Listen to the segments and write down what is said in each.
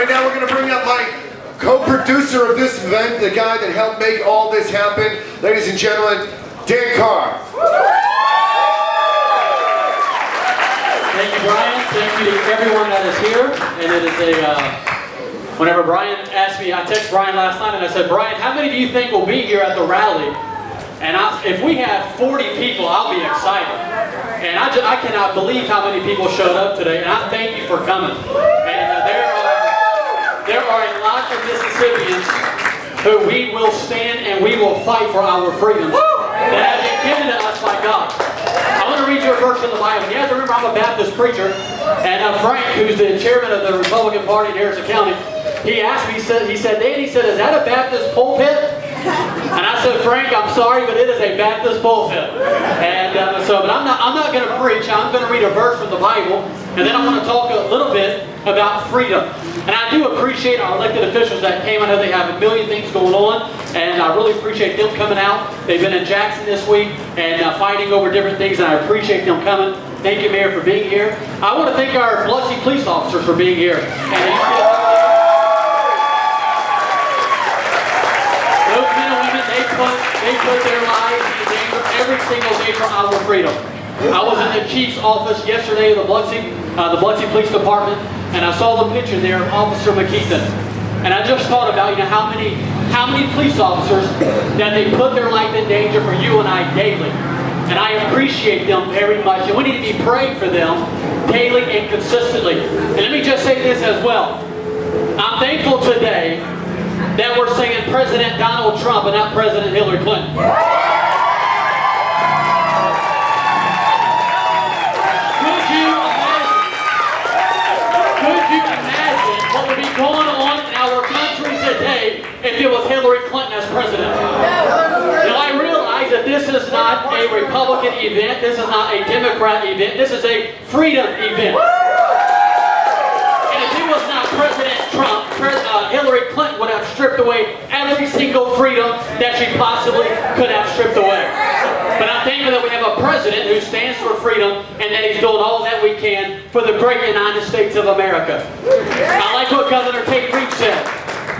right now we're going to bring up my co-producer of this event, the guy that helped make all this happen. Ladies and gentlemen, Dann Carr. Thank you, Brian. Thank you to everyone that is here. And it is whenever Brian asked me, I texted Brian last night and I said, Brian, how many do you think will be here at the rally? And if we have 40 people, I'll be excited. And I cannot believe how many people showed up today. And I thank you for coming. And there are a lot of Mississippians who we will stand and we will fight for our freedoms that have been given to us by God. I want to read you a verse from the Bible. You have to remember I'm a Baptist preacher. And Frank, who's the chairman of the Republican Party in Harrison County, he asked me, he said, Dan, is that a Baptist pulpit? And I said, Frank, I'm sorry, but it is a Baptist pulpit. And but I'm not going to preach. I'm going to read a verse from the Bible, and then I want to talk a little bit about freedom. And I do appreciate our elected officials that came. I know they have a million things going on, and I really appreciate them coming out. They've been in Jackson this week and fighting over different things, and I appreciate them coming. Thank you, Mayor, for being here. I want to thank our Biloxi police officers for being here. Those men and women, they put their lives in danger every single day for our freedom. I was in the chief's office yesterday in the Biloxi Police Department, and I saw the picture there of Officer McKeithen. And I just thought about, how many police officers that they put their life in danger for you and I daily. And I appreciate them very much, and we need to be praying for them daily and consistently. And let me just say this as well. I'm thankful today that we're saying President Donald Trump and not President Hillary Clinton. Could you imagine what would be going on in our country today if it was Hillary Clinton as president? Now I realize that this is not a Republican event, this is not a Democrat event, this is a freedom event. And if it was not President Trump, Hillary Clinton would have stripped away every single freedom that she possibly could have stripped away. But I'm thankful that we have a president who stands for freedom and that he's doing all that we can for the great United States of America. I like what Governor Tate Reeves said.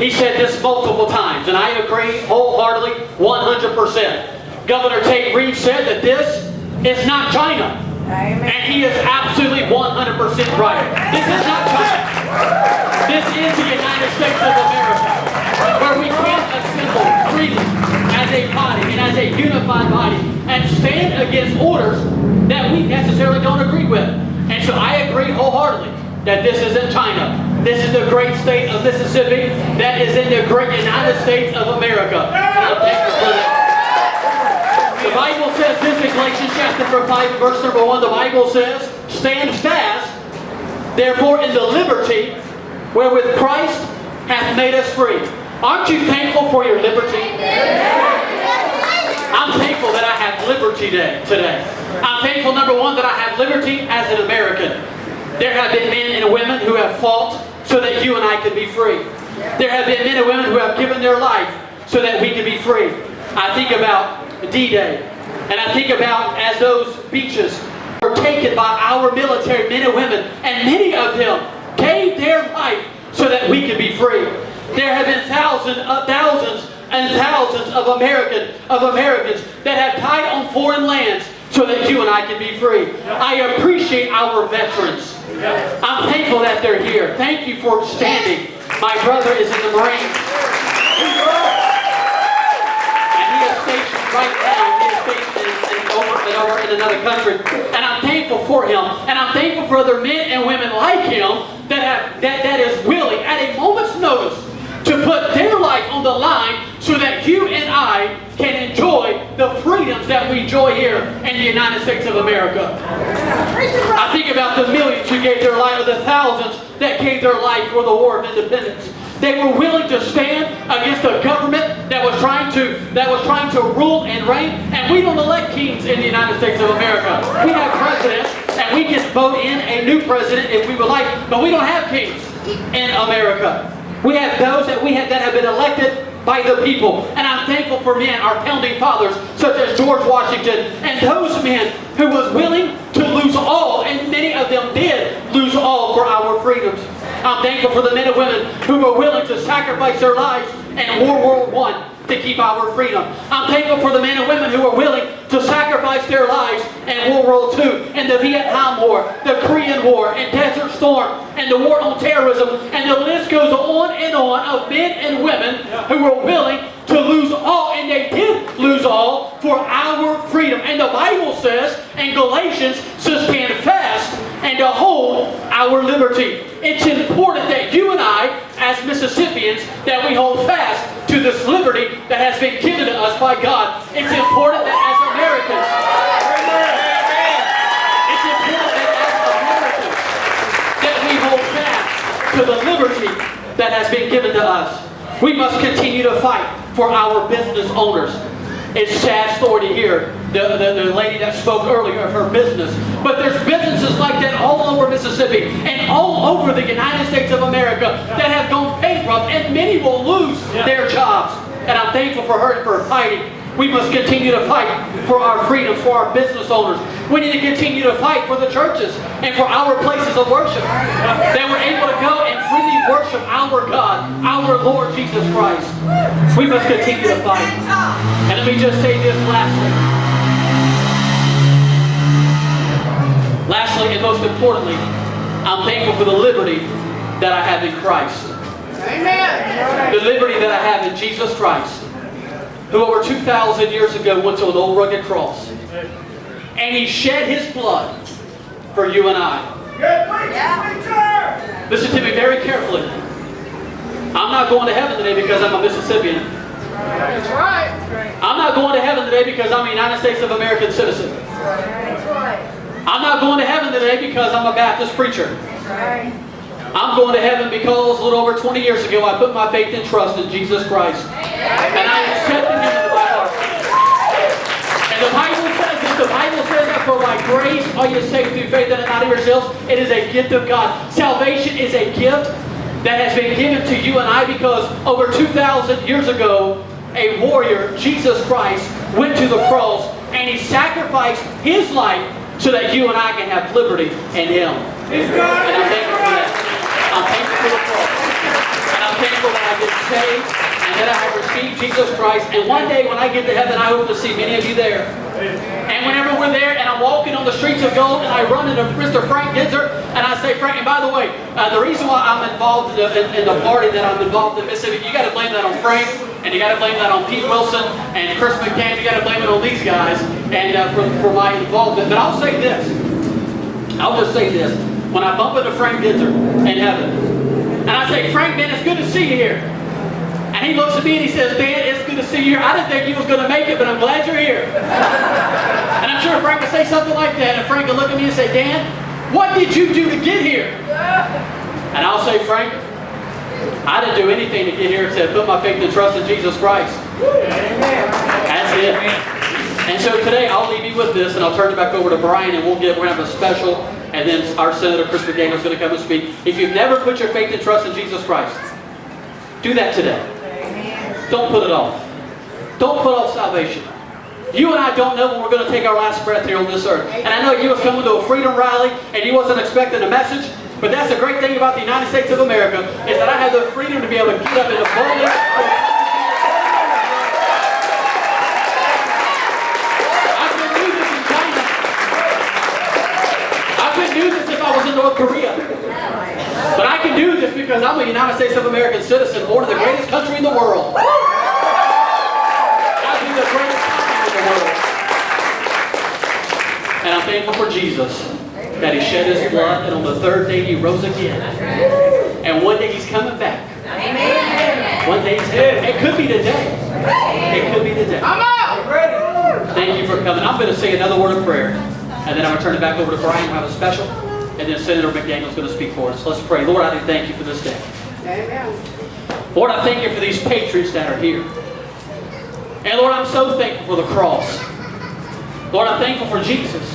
He said this multiple times, and I agree wholeheartedly, 100%. Governor Tate Reeves said that this is not China. Amen. And he is absolutely 100% right. This is not China. This is the United States of America, where we can assemble freely as a body and as a unified body and stand against orders that we necessarily don't agree with. And so I agree wholeheartedly that this isn't China. This is the great state of Mississippi that is in the great United States of America. And I'm thankful for that. The Bible says this in Galatians chapter 5, verse number 1. The Bible says, stand fast, therefore, in the liberty wherewith Christ hath made us free. Aren't you thankful for your liberty? I'm thankful that I have liberty today. I'm thankful, number one, that I have liberty as an American. There have been men and women who have fought so that you and I can be free. There have been men and women who have given their life so that we can be free. I think about D-Day, and I think about as those beaches were taken by our military men and women, and many of them gave their life so that we could be free. There have been thousands and thousands of Americans that have died on foreign lands so that you and I can be free. I appreciate our veterans. I'm thankful that they're here. Thank you for standing. My brother is in the Marines. And he is stationed right now. He is stationed over in another country. And I'm thankful for him. And I'm thankful for other men and women like him that is willing at a moment's notice to put their life on the line so that you and I can enjoy the freedoms that we enjoy here in the United States of America. I think about the millions who gave their life, or the thousands that gave their life for the War of Independence. They were willing to stand against a government that was trying to rule and reign. And we don't elect kings in the United States of America. We have presidents, and we can vote in a new president if we would like, but we don't have kings in America. We have those that have been elected by the people. And I'm thankful for men, our founding fathers, such as George Washington, and those men who was willing to lose all, and many of them did lose all for our freedoms. I'm thankful for the men and women who were willing to sacrifice their lives in World War I to keep our freedom. I'm thankful for the men and women who were willing to sacrifice their lives in World War II, and the Vietnam War, the Korean War, and Desert Storm, and the war on terrorism, and the list goes on of men and women who were willing to lose all, and they did lose all for our freedom. And the Bible says in Galatians to stand fast and to hold our liberty. It's important that you and I, as Mississippians, that we hold fast to this liberty that has been given to us by God. It's important that as Americans, that we hold fast to the liberty that has been given to us. We must continue to fight for our business owners. It's a sad story to hear the lady that spoke earlier of her business. But there's businesses like that all over Mississippi and all over the United States of America that have gone bankrupt, and many will lose their jobs. And I'm thankful for her for fighting. We must continue to fight for our freedoms, for our business owners. We need to continue to fight for the churches and for our places of worship, that we're able to go and freely worship our God, our Lord Jesus Christ. We must continue to fight. And let me just say this lastly. Lastly, and most importantly, I'm thankful for the liberty that I have in Christ. Amen. The liberty that I have in Jesus Christ, who over 2,000 years ago went to an old rugged cross. And He shed His blood for you and I. Listen to me very carefully. I'm not going to heaven today because I'm a Mississippian. That's right. I'm not going to heaven today because I'm a United States of American citizen. That's right. I'm not going to heaven today because I'm a Baptist preacher. Right. I'm going to heaven because a little over 20 years ago I put my faith and trust in Jesus Christ. And I accepted Him into my heart. And the Bible says that for by grace are you saved through faith, and not of yourselves. It is a gift of God. Salvation is a gift that has been given to you and I because over 2,000 years ago, a warrior, Jesus Christ, went to the cross and He sacrificed His life so that you and I can have liberty in Him. And I'm thankful for that. I'm thankful for the cross. And I'm thankful that I get saved and that I have received Jesus Christ. And one day when I get to heaven, I hope to see many of you there. And whenever we're there and I'm walking on the streets of gold and I run into Mr. Frank Gitzer and I say, Frank, and by the way, the reason why I'm involved in the party that I'm involved in Mississippi, you got to blame that on Frank, and you got to blame that on Pete Wilson and Chris McDaniel. You got to blame it on these guys and for my involvement. But I'll say this. I'll just say this. When I bump into Frank Gitzer in heaven, and I say, Frank, man, it's good to see you here. And he looks at me and he says, Dan, it's good to see you here. I didn't think you was going to make it, but I'm glad you're here. And I'm sure Frank would say something like that, and Frank would look at me and say, Dan, what did you do to get here? And I'll say, Frank, I didn't do anything to get here except put my faith and trust in Jesus Christ. That's it. And so today I'll leave you with this, and I'll turn it back over to Brian, and we're going to have a special, and then our Senator Chris McDaniel is going to come and speak. If you've never put your faith and trust in Jesus Christ, do that today. Don't put it off. Don't put off salvation. You and I don't know when we're going to take our last breath here on this earth. And I know you was coming to a freedom rally and you wasn't expecting a message, but that's the great thing about the United States of America is that I have the freedom to be able to get up in the boldness. I couldn't do this in China. I couldn't do this if I was in North Korea. But I can do this because I'm a United States of American citizen, born in the greatest country in the world. I'll be the greatest country in the world. And I'm thankful for Jesus, that He shed His blood, and on the third day He rose again. And one day He's coming back. One day He's coming back. It could be today. It could be today. I'm out! Thank you for coming. I'm going to say another word of prayer, and then I'm going to turn it back over to Brian. We'll have a special. And then Senator McDaniel is going to speak for us. Let's pray. Lord, I do thank You for this day. Amen. Lord, I thank You for these patriots that are here. And Lord, I'm so thankful for the cross. Lord, I'm thankful for Jesus.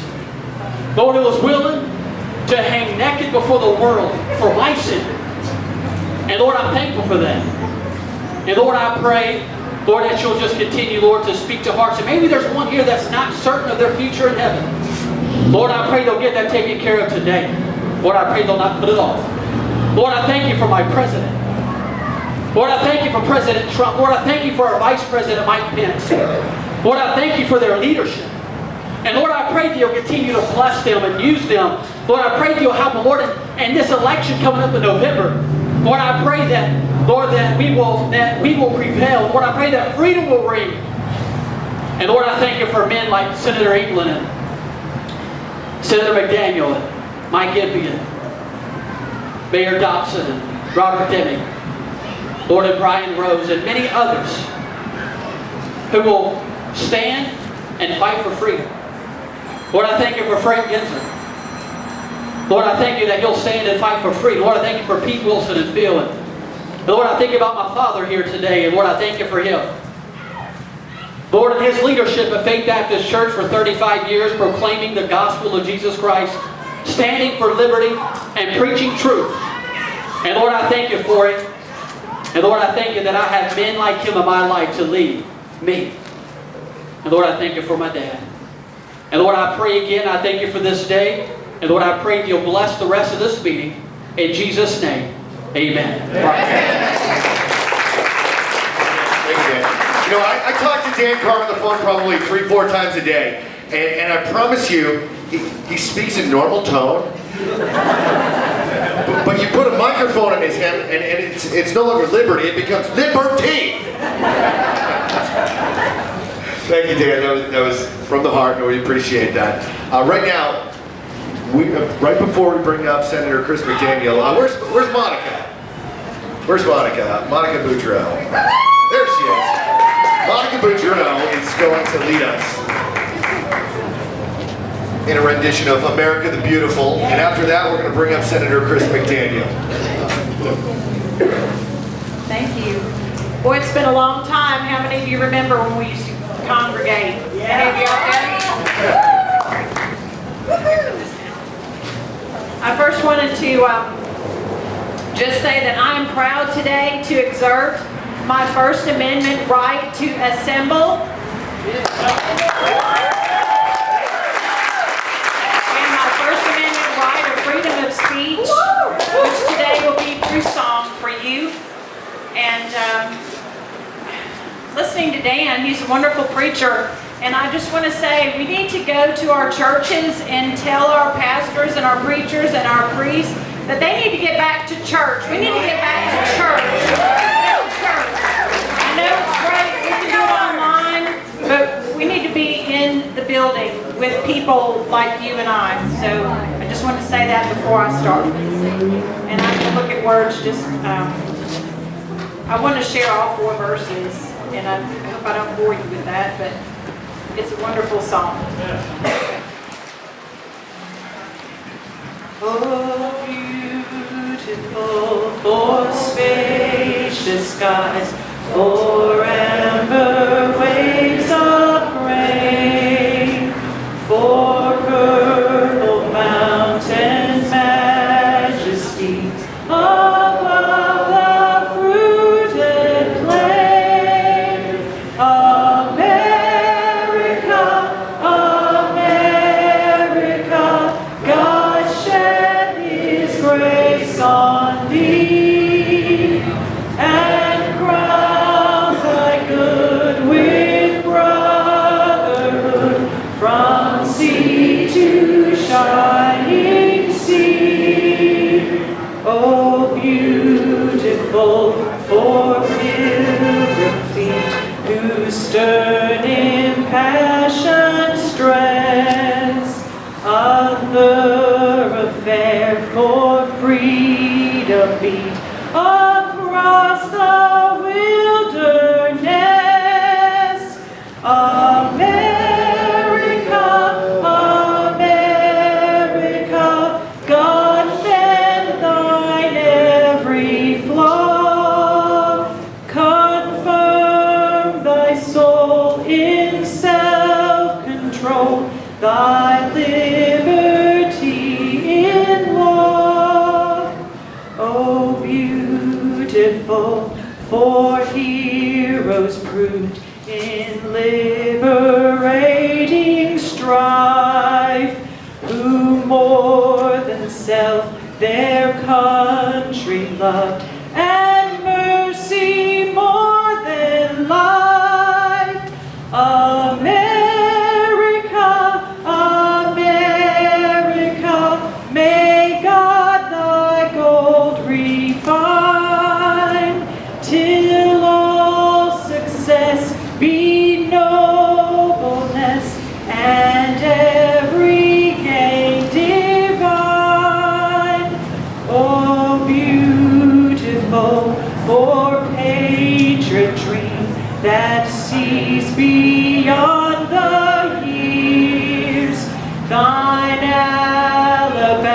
Lord, who was willing to hang naked before the world for my sin. And Lord, I'm thankful for that. And Lord, I pray, Lord, that You'll just continue, Lord, to speak to hearts. And maybe there's one here that's not certain of their future in heaven. Lord, I pray they'll get that taken care of today. Lord, I pray they'll not put it off. Lord, I thank you for my president. Lord, I thank you for President Trump. Lord, I thank you for our Vice President Mike Pence. Lord, I thank you for their leadership. And Lord, I pray that you'll continue to bless them and use them. Lord, I pray that you'll help them. Lord, and this election coming up in November, Lord, I pray that, Lord, that we will prevail. Lord, I pray that freedom will reign. And Lord, I thank you for men like Senator England and Senator McDaniel and Mike Imbey and Mayor Dobson and Robert Deming, Lord, and Brian Rose and many others who will stand and fight for freedom. Lord, I thank you for Frank Genzer. Lord, I thank you that he'll stand and fight for freedom. Lord, I thank you for Pete Wilson and Phil. And Lord, I think about my father here today, and Lord, I thank you for him. Lord, in his leadership at Faith Baptist Church for 35 years, proclaiming the gospel of Jesus Christ, standing for liberty and preaching truth. And Lord, I thank you for it. And Lord, I thank you that I have men like him in my life to lead me. And Lord, I thank you for my dad. And Lord, I pray again, I thank you for this day. And Lord, I pray that you'll bless the rest of this meeting. In Jesus' name, amen. Thank you, Dan. You know, I talk to Dan Carr on the phone probably 3-4 times a day. And I promise you, he speaks in normal tone. But you put a microphone in his hand, and it's no longer liberty, it becomes liberty! Thank you, Dan. That was from the heart, and we appreciate that. Right now, right before we bring up Senator Chris McDaniel, where's Monica? Where's Monica? Monica Bourdreaux. There she is. Monica Bourdreaux is going to lead us in a rendition of America the Beautiful, and after that we're going to bring up Senator Chris McDaniel. Thank you. Boy, it's been a long time. How many of you remember when we used to congregate? Any of you out there? I first wanted to just say that I am proud today to exert my First Amendment right to assemble. Freedom of speech, which today will be through song for you. And listening to Dan, he's a wonderful preacher. And I just want to say, we need to go to our churches and tell our pastors and our preachers and our priests that they need to get back to church. We need to get back to church. I know it's great, we can do it online, but we need to be in the building with people like you and I. So I just want to say that before I start. And I can look at words, just, I want to share all 4 verses, and I hope I don't bore you with that, but it's a wonderful song. Oh, beautiful for spacious skies, for amber waves of rain, for purple mountain majesty above the fruited plain. America, America, God shed His grace on thee, and crown thy good with brotherhood from sea to shining sea. Oh, beautiful for pilgrim feet, whose stern impassioned stress a thoroughfare for freedom beat across the wilderness. America, America, God bend thine every flaw, confirm thy soul in self-control, thy liberty in law. Oh, beautiful for heroes proved in liberating strife, who more than self their country love and mercy more than life. America, America, may God thy gold refine, till all success be nobleness, and every gain divine. Oh, beautiful for patriot dream that sees beyond the years, thine alabaster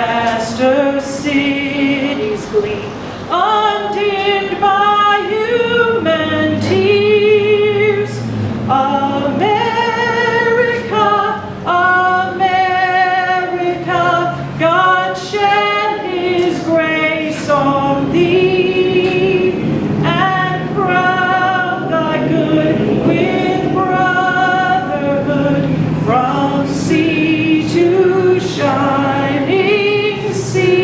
cities gleam, undimmed by human tears. America, America, God shed his grace on thee, and crown thy good with brotherhood, from sea to shining sea.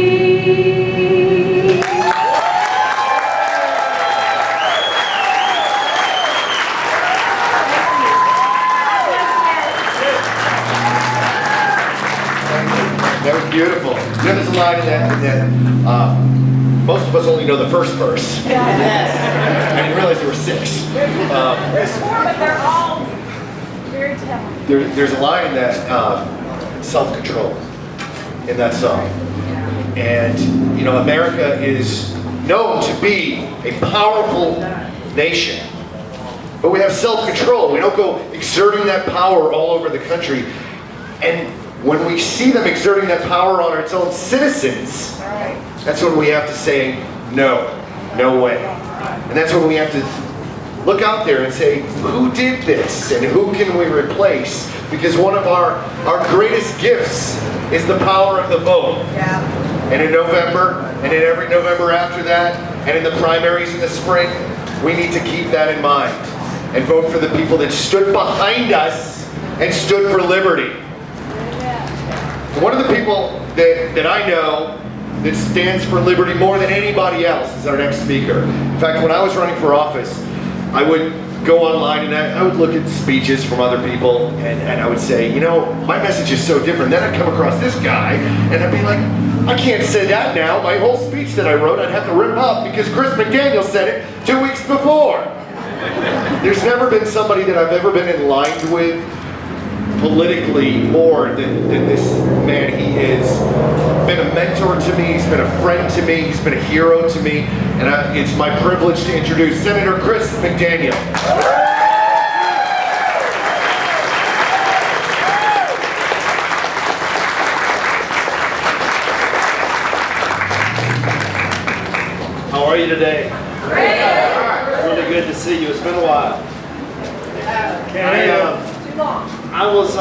That was beautiful. You know, there's a line in that most of us only know the first verse. Yes. I didn't realize there were 6. There's 4, but they're all very talented. There's a line in that self-control in that song. And, you know, America is known to be a powerful nation. But we have self-control. We don't go exerting that power all over the country. And when we see them exerting that power on its own citizens, that's when we have to say, no, no way. And that's when we have to look out there and say, who did this and who can we replace? Because one of our greatest gifts is the power of the vote. Yeah. And in November, and in every November after that, and in the primaries in the spring, we need to keep that in mind and vote for the people that stood behind us and stood for liberty. One of the people that I know that stands for liberty more than anybody else is our next speaker. In fact, when I was running for office, I would go online and I would look at speeches from other people and I would say, you know, my message is so different. Then I'd come across this guy and I'd be like, I can't say that now. My whole speech that I wrote, I'd have to rip up because Chris McDaniel said it 2 weeks before. There's never been somebody that I've ever been in line with politically more than this man. He has been a mentor to me, he's been a friend to me, he's been a hero to me, and it's my privilege to introduce Senator Chris McDaniel. How are you today? Great. Really good to see you. It's been a while. I was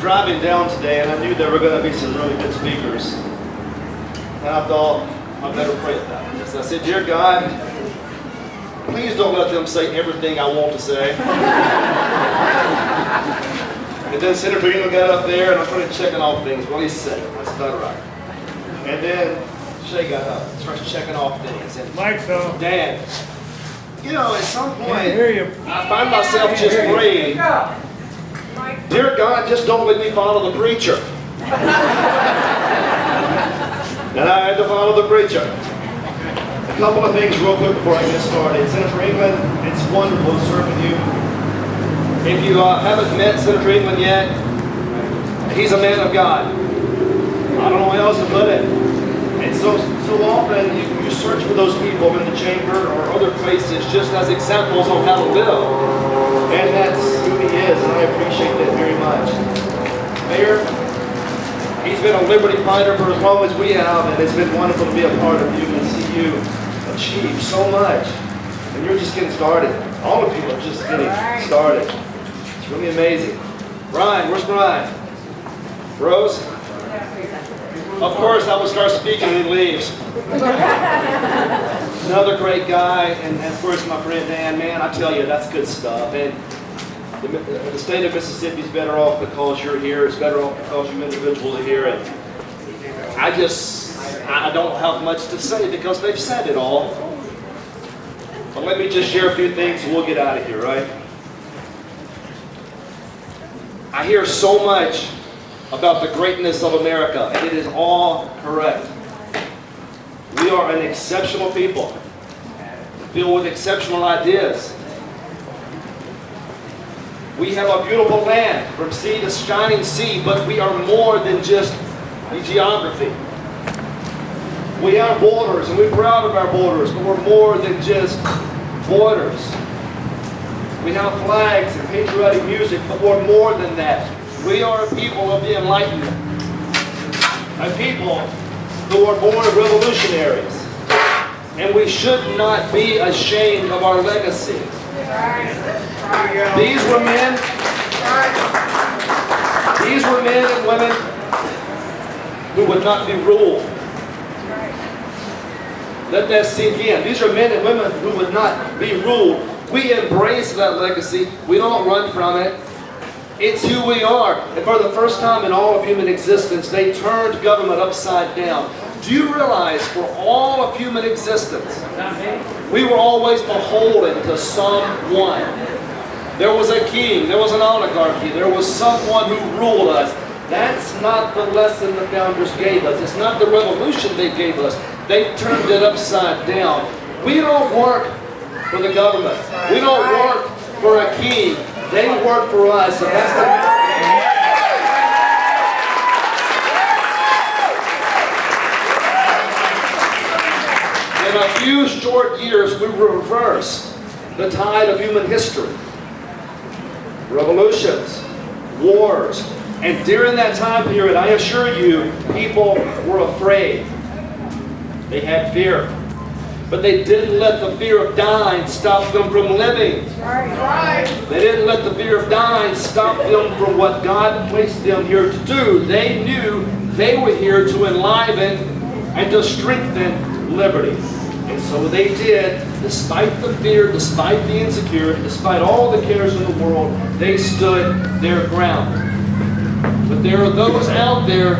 driving down today and I knew there were going to be some really good speakers. And I thought, I better pray about this. I said, dear God, please don't let them say everything I want to say. And then Senator Brim got up there and I started checking off things. Well, he said, that's about right. And then Shay got up and started checking off things. And Mike's on. Dan, you know, at some point, I hear you. I find myself just praying, dear God, just don't let me follow the preacher. And I had to follow the preacher. A couple of things real quick before I get started. Senator England, it's wonderful to serve with you. If you haven't met Senator England yet, he's a man of God. I don't know how else to put it. And so often you search for those people in the chamber or other places just as examples on how to live. And that's who he is, and I appreciate that very much. Mayor, he's been a liberty fighter for as long as we have, and it's been wonderful to be a part of you and see you achieve so much. And you're just getting started. All of you are just getting started. It's really amazing. Brian, where's Brian? Rose? Of course, I would start speaking and he leaves. Another great guy, and of course my friend Dan, man, I tell you, that's good stuff. And the state of Mississippi is better off because you're here. It's better off because you individuals are here. And I just I don't have much to say because they've said it all. But let me just share a few things and we'll get out of here, right? I hear so much about the greatness of America, and it is all correct. We are an exceptional people, filled with exceptional ideas. We have a beautiful land from sea to shining sea, but we are more than just the geography. We have borders, and we're proud of our borders, but we're more than just borders. We have flags and patriotic music, but we're more than that. We are a people of the Enlightenment, a people who are born revolutionaries, and we should not be ashamed of our legacy. These were men and women who would not be ruled. Let that sink in. These are men and women who would not be ruled. We embrace that legacy. We don't run from it. It's who we are. And for the first time in all of human existence, they turned government upside down. Do you realize for all of human existence, we were always beholden to someone? There was a king, there was an oligarchy, there was someone who ruled us. That's not the lesson the founders gave us. It's not the revolution they gave us. They turned it upside down. We don't work for the government. We don't work for a king. They work for us. And that's in a few short years, we will reverse the tide of human history. Revolutions, wars, and during that time period, I assure you, people were afraid. They had fear. But they didn't let the fear of dying stop them from living. They didn't let the fear of dying stop them from what God placed them here to do. They knew they were here to enliven and to strengthen liberty. And so they did, despite the fear, despite the insecurity, despite all the cares in the world, they stood their ground. But there are those out there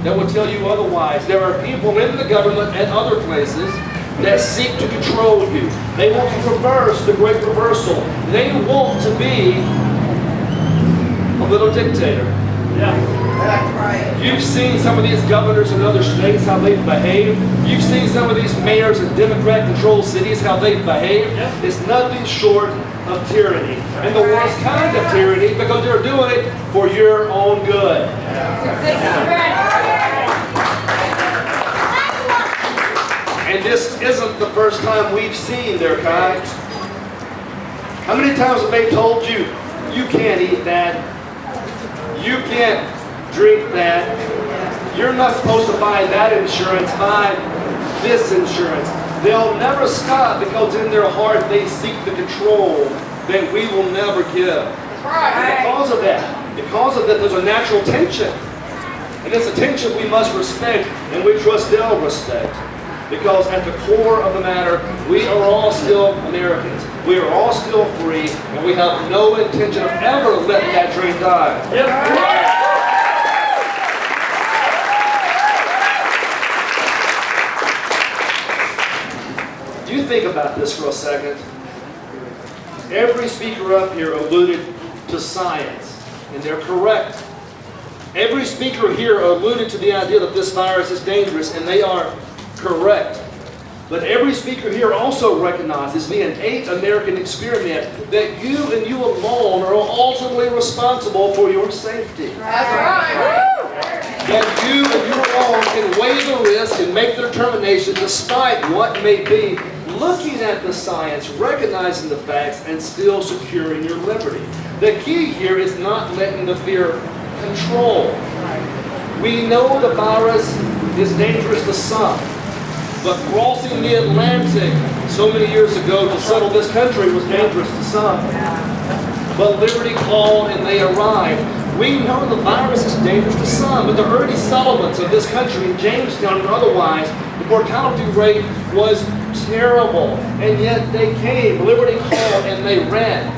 that will tell you otherwise. There are people in the government and other places that seek to control you. They want to reverse the great reversal. They want to be a little dictator. You've seen some of these governors in other states, how they behave. You've seen some of these mayors in Democrat-controlled cities, how they behave. It's nothing short of tyranny. And the worst kind of tyranny, because they're doing it for your own good. And this isn't the first time we've seen their kind. How many times have they told you, you can't eat that, you can't drink that, you're not supposed to buy that insurance, buy this insurance. They'll never stop because in their heart they seek the control that we will never give. And because of that, there's a natural tension. And it's a tension we must respect and we trust they'll respect. Because at the core of the matter, we are all still Americans. We are all still free, and we have no intention of ever letting that dream die. You think about this for a second. Every speaker up here alluded to science, and they're correct. Every speaker here alluded to the idea that this virus is dangerous, and they are correct. But every speaker here also recognizes the innate American experiment that you and you alone are ultimately responsible for your safety. That's right. That you and you alone can weigh the risk and make the determination despite what may be, looking at the science, recognizing the facts, and still securing your liberty. The key here is not letting the fear control. We know the virus is dangerous to some. But crossing the Atlantic so many years ago to settle this country was dangerous to some. But liberty called and they arrived. We know the virus is dangerous to some, but the early settlements of this country in Jamestown and otherwise, the mortality rate was terrible. And yet they came, liberty called, and they ran.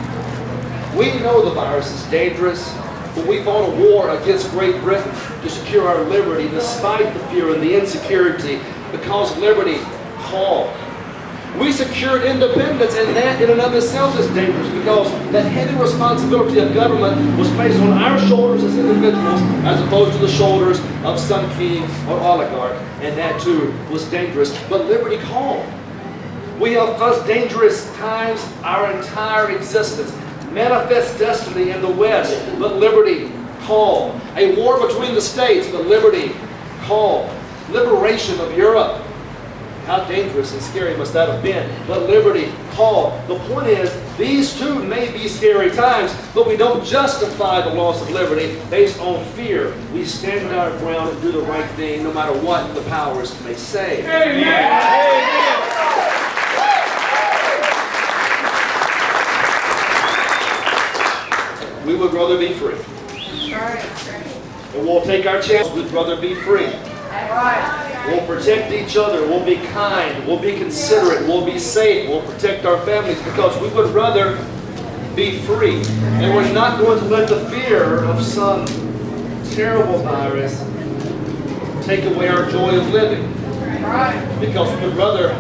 We know the virus is dangerous, But we fought a war against Great Britain to secure our liberty despite the fear and the insecurity, because liberty called. We secured independence, and that in and of itself is dangerous, because the heavy responsibility of government was placed on our shoulders as individuals as opposed to the shoulders of some king or oligarch, and that too was dangerous. But liberty called. We have faced dangerous times our entire existence. Manifest destiny in the West, but liberty called. A war between the states, but liberty called. Liberation of Europe. How dangerous and scary must that have been? But liberty called. The point is, these too may be scary times, but we don't justify the loss of liberty based on fear. We stand our ground and do the right thing no matter what the powers may say. Amen. Amen. We would rather be free. And we'll take our chance. We'd rather be free. We'll protect each other. We'll be kind. We'll be considerate. We'll be safe. We'll protect our families because we would rather be free. And we're not going to let the fear of some terrible virus take away our joy of living. Because we would rather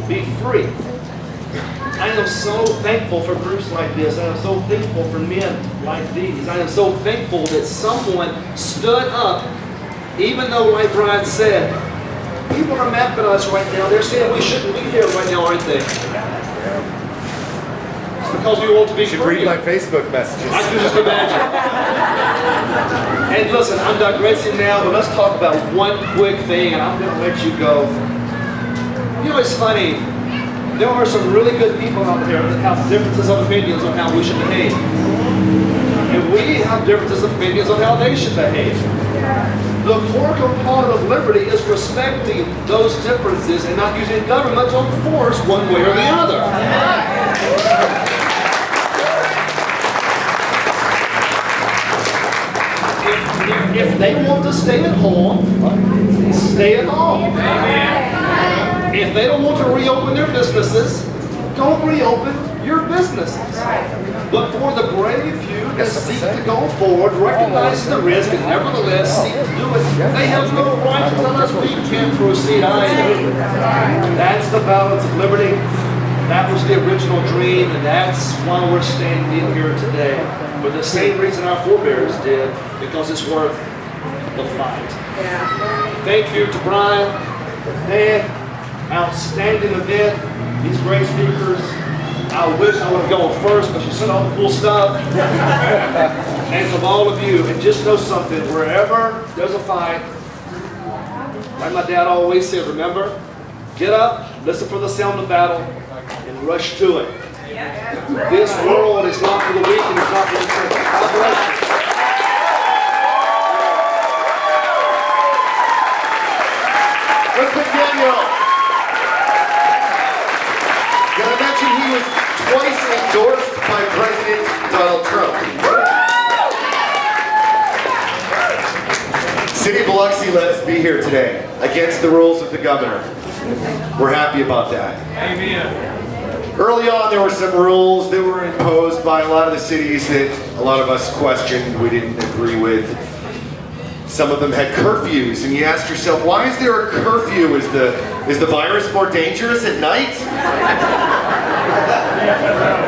be free. I am so thankful for groups like this. I am so thankful for men like these. I am so thankful that someone stood up, even though, like Brian said, people are mad at us right now. They're saying we shouldn't be here right now, aren't they? It's because we want to be free. You should read my Facebook messages. I can just imagine. And listen, I'm digressing now, but let's talk about one quick thing, and I'm going to let you go. You know, it's funny. There are some really good people out there that have differences of opinions on how we should behave. And we have differences of opinions on how they should behave. The core component of liberty is respecting those differences and not using government to enforce one way or the other. If they want to stay at home, stay at home. If they don't want to reopen their businesses, don't reopen your businesses. But for the brave few that seek to go forward, recognize the risk, and nevertheless seek to do it, they have no right to tell us we can't proceed either. That's the balance of liberty. That was the original dream, and that's why we're standing here today. For the same reason our forebears did, because it's worth the fight. Thank you to Brian, Dan. Outstanding event. These great speakers. I wish I would have gone first, but you said all the cool stuff. And from all of you, and just know something, wherever there's a fight, like my dad always said, remember, get up, listen for the sound of battle, and rush to it. This world is not for the weak and it's not for the simple. God bless you. McDaniel. Gotta mention he was twice endorsed by President Donald Trump. City of Biloxi let us be here today, against the rules of the governor. We're happy about that. Amen. Early on, there were some rules that were imposed by a lot of the cities that a lot of us questioned, we didn't agree with. Some of them had curfews, and you ask yourself, why is there a curfew? Is the virus more dangerous at night?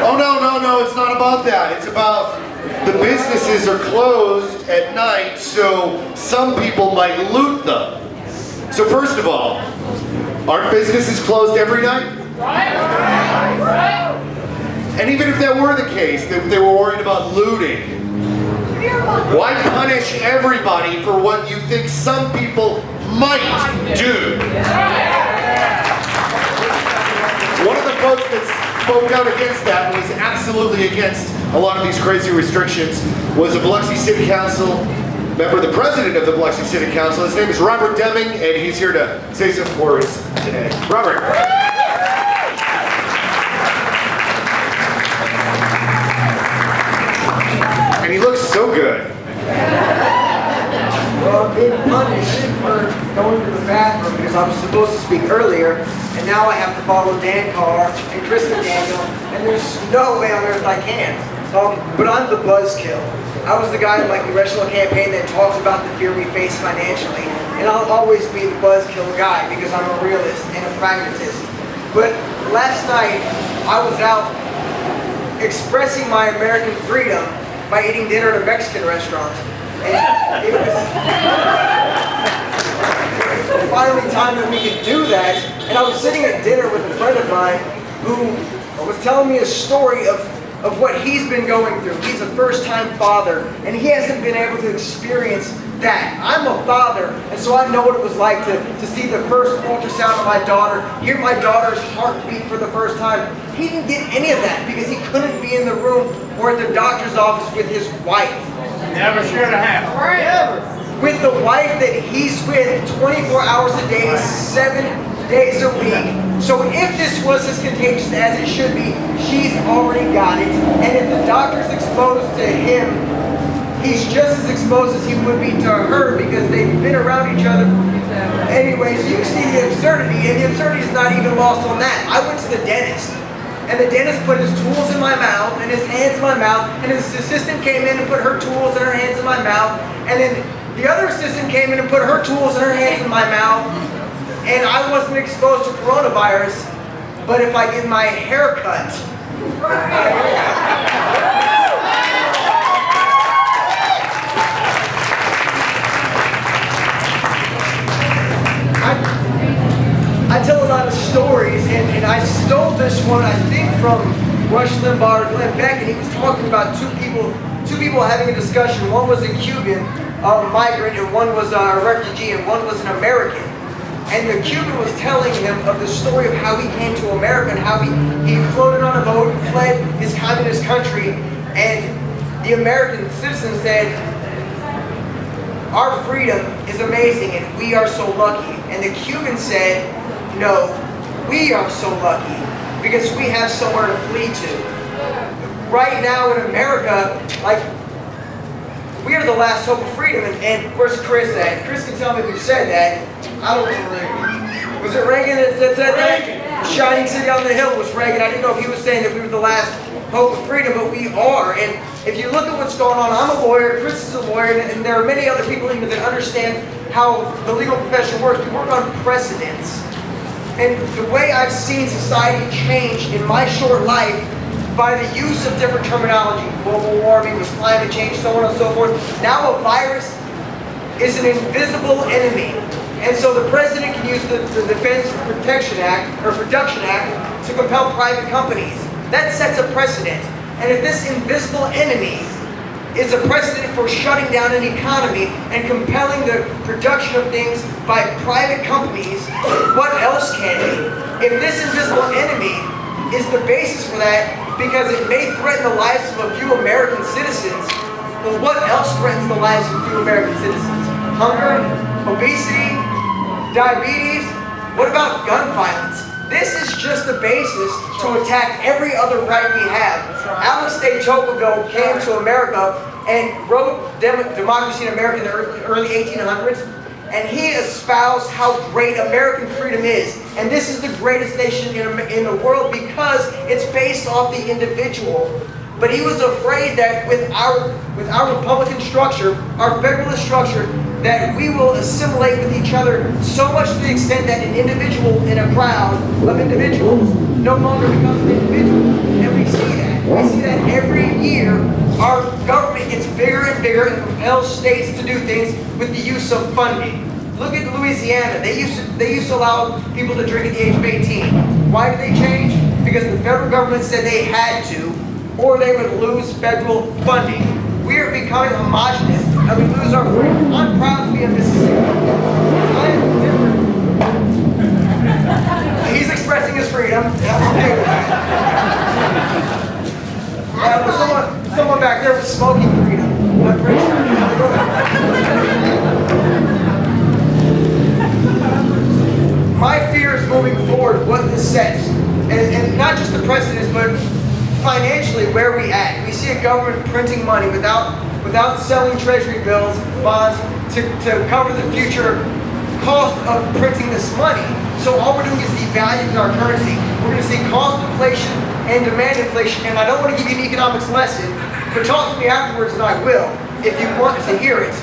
Oh, no, it's not about that. It's about the businesses are closed at night, so some people might loot them. So first of all, aren't businesses closed every night? And even if that were the case, that they were worried about looting, why punish everybody for what you think some people might do? One of the folks that spoke out against that, was absolutely against a lot of these crazy restrictions, was a Biloxi City Council member, the president of the Biloxi City Council. His name is Robert Deming, and he's here to say some words today. Robert. And he looks so good. Well, I'm being punished for going to the bathroom because I was supposed to speak earlier, and now I have to follow Dan Carr and McDaniel, and there's no way on earth I can. but I'm the buzzkill. I was the guy in my congressional campaign that talks about the fear we face financially, and I'll always be the buzzkill guy because I'm a realist and a pragmatist. But last night, I was out expressing my American freedom by eating dinner at a Mexican restaurant. And it was finally time that we could do that. And I was sitting at dinner with a friend of mine who was telling me a story of what he's been going through. He's a first-time father, and he hasn't been able to experience that. I'm a father, and so I know what it was like to see the first ultrasound of my daughter, hear my daughter's heartbeat for the first time. He didn't get any of that because he couldn't be in the room or at the doctor's office with his wife. Never should have happened. Never. With the wife that he's with 24 hours a day, 7 days a week. So if this was as contagious as it should be, she's already got it. And if the doctor's exposed to him, he's just as exposed as he would be to her because they've been around each other. Anyways, you see the absurdity, and the absurdity is not even lost on that. I went to the dentist, and the dentist put his tools in my mouth and his hands in my mouth, and his assistant came in and put her tools and her hands in my mouth, and then the other assistant came in and put her tools and her hands in my mouth, and I wasn't exposed to coronavirus, but if I get my hair cut, I tell a lot of stories, and I stole this one, I think, from Rush Limbaugh or Glenn Beck, and he was talking about two people having a discussion. One was a Cuban migrant, and one was a refugee, and one was an American. And the Cuban was telling him of the story of how he came to America and how he floated on a boat and fled his communist country. And the American citizen said, "Our freedom is amazing and we are so lucky." And the Cuban said, "No, we are so lucky because we have somewhere to flee to." Right now in America, like, we are the last hope of freedom. And where's Chris at? Chris can tell me who said that. I don't know. Was it Reagan that said that? Shining city on the hill was Reagan. I didn't know if he was saying that we were the last hope of freedom, but we are. And if you look at what's going on, I'm a lawyer, Chris is a lawyer, and there are many other people even that understand how the legal profession works. We work on precedents. And the way I've seen society change in my short life by the use of different terminology, global warming, with climate change, so on and so forth. Now a virus is an invisible enemy. And so the president can use the Defense Protection Act, or Production Act, to compel private companies. That sets a precedent. And if this invisible enemy is a precedent for shutting down an economy and compelling the production of things by private companies, what else can be? If this invisible enemy is the basis for that because it may threaten the lives of a few American citizens, well, what else threatens the lives of a few American citizens? Hunger, obesity, diabetes? What about gun violence? This is just the basis to attack every other right we have. Alex de Tocqueville came to America and wrote Democracy in America in the early 1800s, and he espoused how great American freedom is. And this is the greatest nation in the world because it's based off the individual. But he was afraid that with our Republican structure, our federalist structure, that we will assimilate with each other so much to the extent that an individual in a crowd of individuals no longer becomes an individual. And we see that. We see that every year our government gets bigger and bigger and compels states to do things with the use of funding. Look at Louisiana. They used to allow people to drink at the age of 18. Why did they change? Because the federal government said they had to, or they would lose federal funding. We are becoming homogenous and we lose our freedom. I'm proud to be a Mississippi. I am different. He's expressing his freedom, and I'm okay with that. Someone back there was smoking freedom. I'm pretty sure. My fear is moving forward what this sets, and not just the precedents, but financially where we at. We see a government printing money without selling treasury bills, bonds, to cover the future cost of printing this money. So all we're doing is devaluing our currency. We're going to see cost inflation and demand inflation, and I don't want to give you an economics lesson, but talk to me afterwards and I will, if you want to hear it.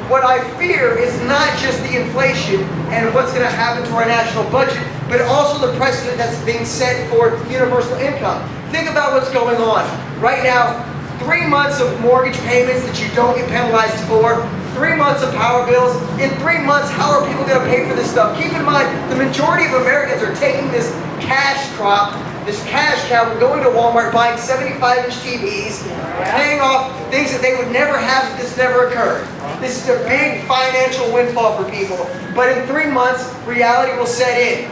What I fear is not just the inflation and what's going to happen to our national budget, but also the precedent that's being set for universal income. Think about what's going on. Right now, 3 months of mortgage payments that you don't get penalized for, 3 months of power bills. In 3 months, how are people going to pay for this stuff? Keep in mind, the majority of Americans are taking this cash crop, this cash cow, and going to Walmart, buying 75-inch TVs, paying off things that they would never have if this never occurred. This is a big financial windfall for people. But in 3 months, reality will set in.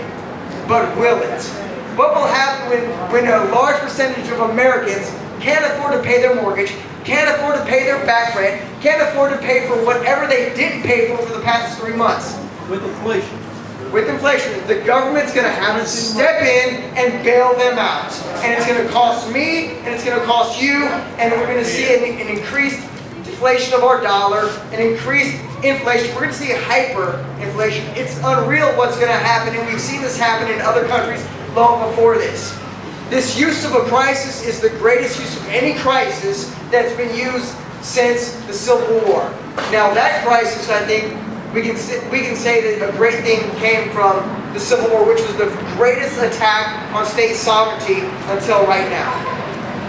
But will it? What will happen when a large percentage of Americans can't afford to pay their mortgage, can't afford to pay their back rent, can't afford to pay for whatever they didn't pay for the past 3 months? With inflation. With inflation, the government's going to have to step in and bail them out. And it's going to cost me, and it's going to cost you, and we're going to see an increased deflation of our dollar, an increased inflation. We're going to see hyperinflation. It's unreal what's going to happen, and we've seen this happen in other countries long before this. This use of a crisis is the greatest use of any crisis that's been used since the Civil War. Now that crisis, I think, we can say that a great thing came from the Civil War, which was the greatest attack on state sovereignty until right now.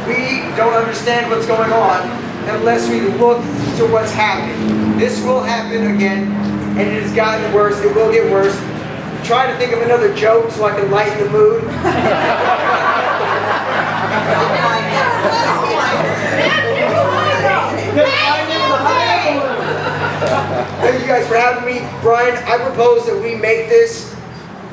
We don't understand what's going on unless we look to what's happening. This will happen again, and it has gotten worse. It will get worse. I'm trying to think of another joke so I can lighten the mood. Thank you guys for having me. Brian, I propose that we make this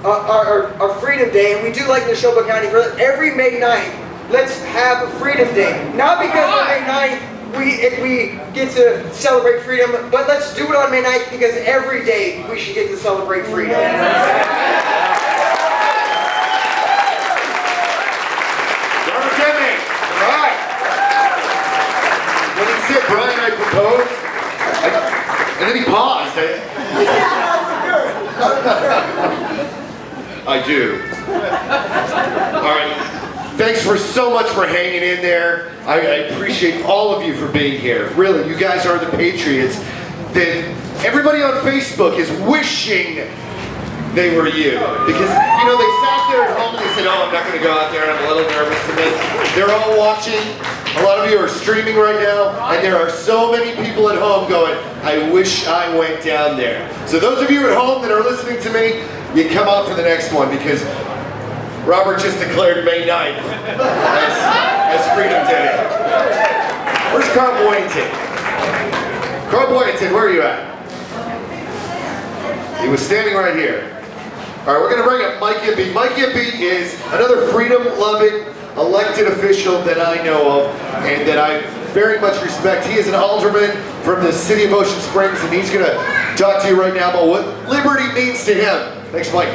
our Freedom Day, and we do like the Neshoba County for every May 9th. Let's have a Freedom Day. Not because on May 9th we get to celebrate freedom, but let's do it on May 9th because every day we should get to celebrate freedom. Deming. All right. When he said, Brian, I propose, and then he paused. I do. All right. Thanks so much for hanging in there. I appreciate all of you for being here. Really, you guys are the patriots that everybody on Facebook is wishing they were you. Because, you know, they sat there at home and they said, oh, I'm not going to go out there and I'm a little nervous. And then they're all watching. A lot of you are streaming right now. And there are so many people at home going, I wish I went down there. So those of you at home that are listening to me, you come out for the next one because Robert just declared May 9th as Freedom Day. Where's Carl Boynton? Carl Boynton, where are you at? He was standing right here. All right, we're going to bring up Mike Imbey. Mike Imbey is another freedom-loving elected official that I know of and that I very much respect. He is an alderman from the city of Ocean Springs, and he's going to talk to you right now about what liberty means to him. Thanks, Mike.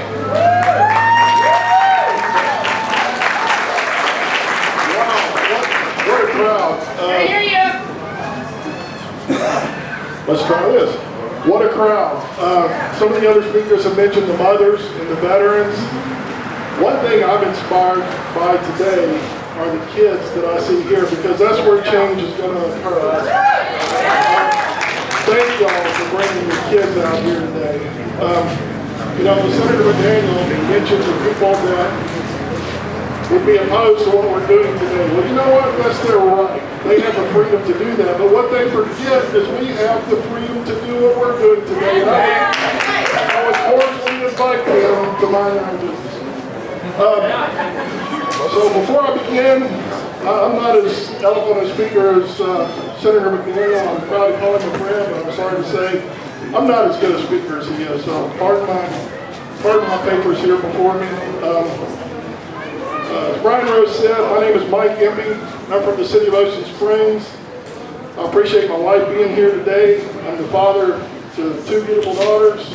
What a crowd. Let's try this. What a crowd. Some of the other speakers have mentioned the mothers and the veterans. One thing I'm inspired by today are the kids that I see here because that's where change is going to occur. Thank y'all for bringing the kids out here today. You know, Senator McDaniel mentioned the people that would be opposed to what we're doing today. Well, you know what? That's their right. They have the freedom to do that. But what they forget is we have the freedom to do what we're doing today. And I would cordially invite them to mind our business. So before I begin, I'm not as eloquent a speaker as Senator McDaniel. I'm proud to call him a friend, but I'm sorry to say I'm not as good a speaker as he is. So pardon my papers here before me. As Brian Rose said, my name is Mike Imbey. I'm from the city of Ocean Springs. I appreciate my wife being here today. I'm the father to 2 beautiful daughters,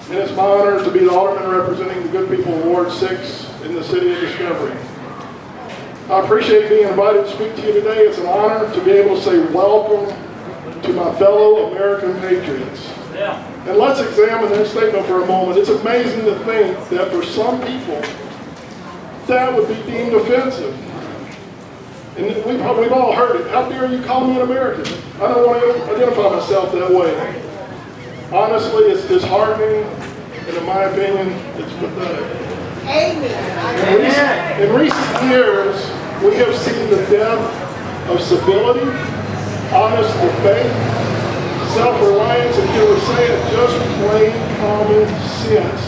and it's my honor to be the alderman representing the good people of Ward 6 in the city of Discovery. I appreciate being invited to speak to you today. It's an honor to be able to say welcome to my fellow American patriots. And let's examine this statement for a moment. It's amazing to think that for some people, that would be deemed offensive. And we've all heard it. How dare you call me an American? I don't want to identify myself that way. Honestly, it's disheartening, and in my opinion, it's pathetic. In recent years, we have seen the death of civility, honest debate, self-reliance, and you would say it, just plain common sense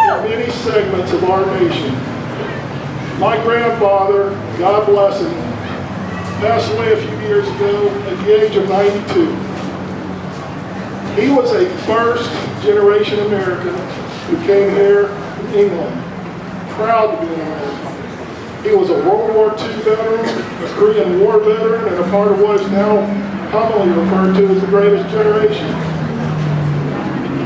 in many segments of our nation. My grandfather, God bless him, passed away a few years ago at the age of 92. He was a first-generation American who came here from England, proud to be an American. He was a World War II veteran, a Korean War veteran, and a part of what is now commonly referred to as the greatest generation.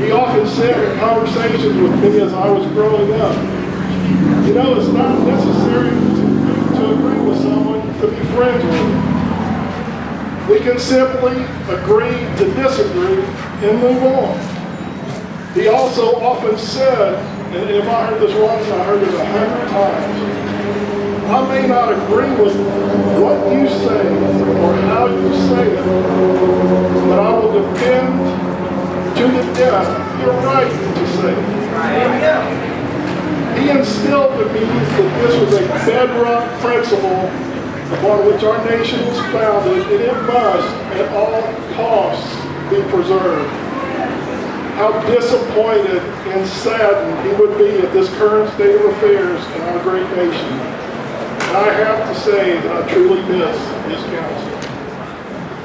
He often said in conversations with me as I was growing up, you know, it's not necessary to agree with someone to be friends with them. We can simply agree to disagree and move on. He also often said, and if I heard this once, I heard it 100 times, I may not agree with what you say or how you say it, but I will defend to the death your right to say it. He instilled in me that this was a bedrock principle upon which our nation is founded, and it must, at all costs, be preserved. How disappointed and saddened he would be at this current state of affairs in our great nation. And I have to say that I truly miss his counsel.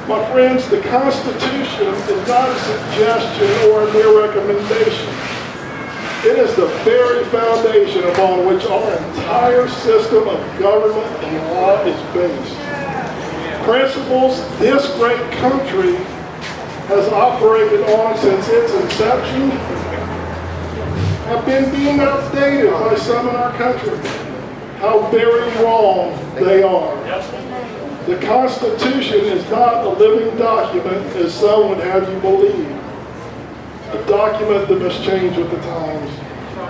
My friends, the Constitution is not a suggestion or a mere recommendation. It is the very foundation upon which our entire system of government and law is based. Principles this great country has operated on since its inception have been deemed outdated by some in our country. How very wrong they are. The Constitution is not a living document as some would have you believe. A document that must change with the times.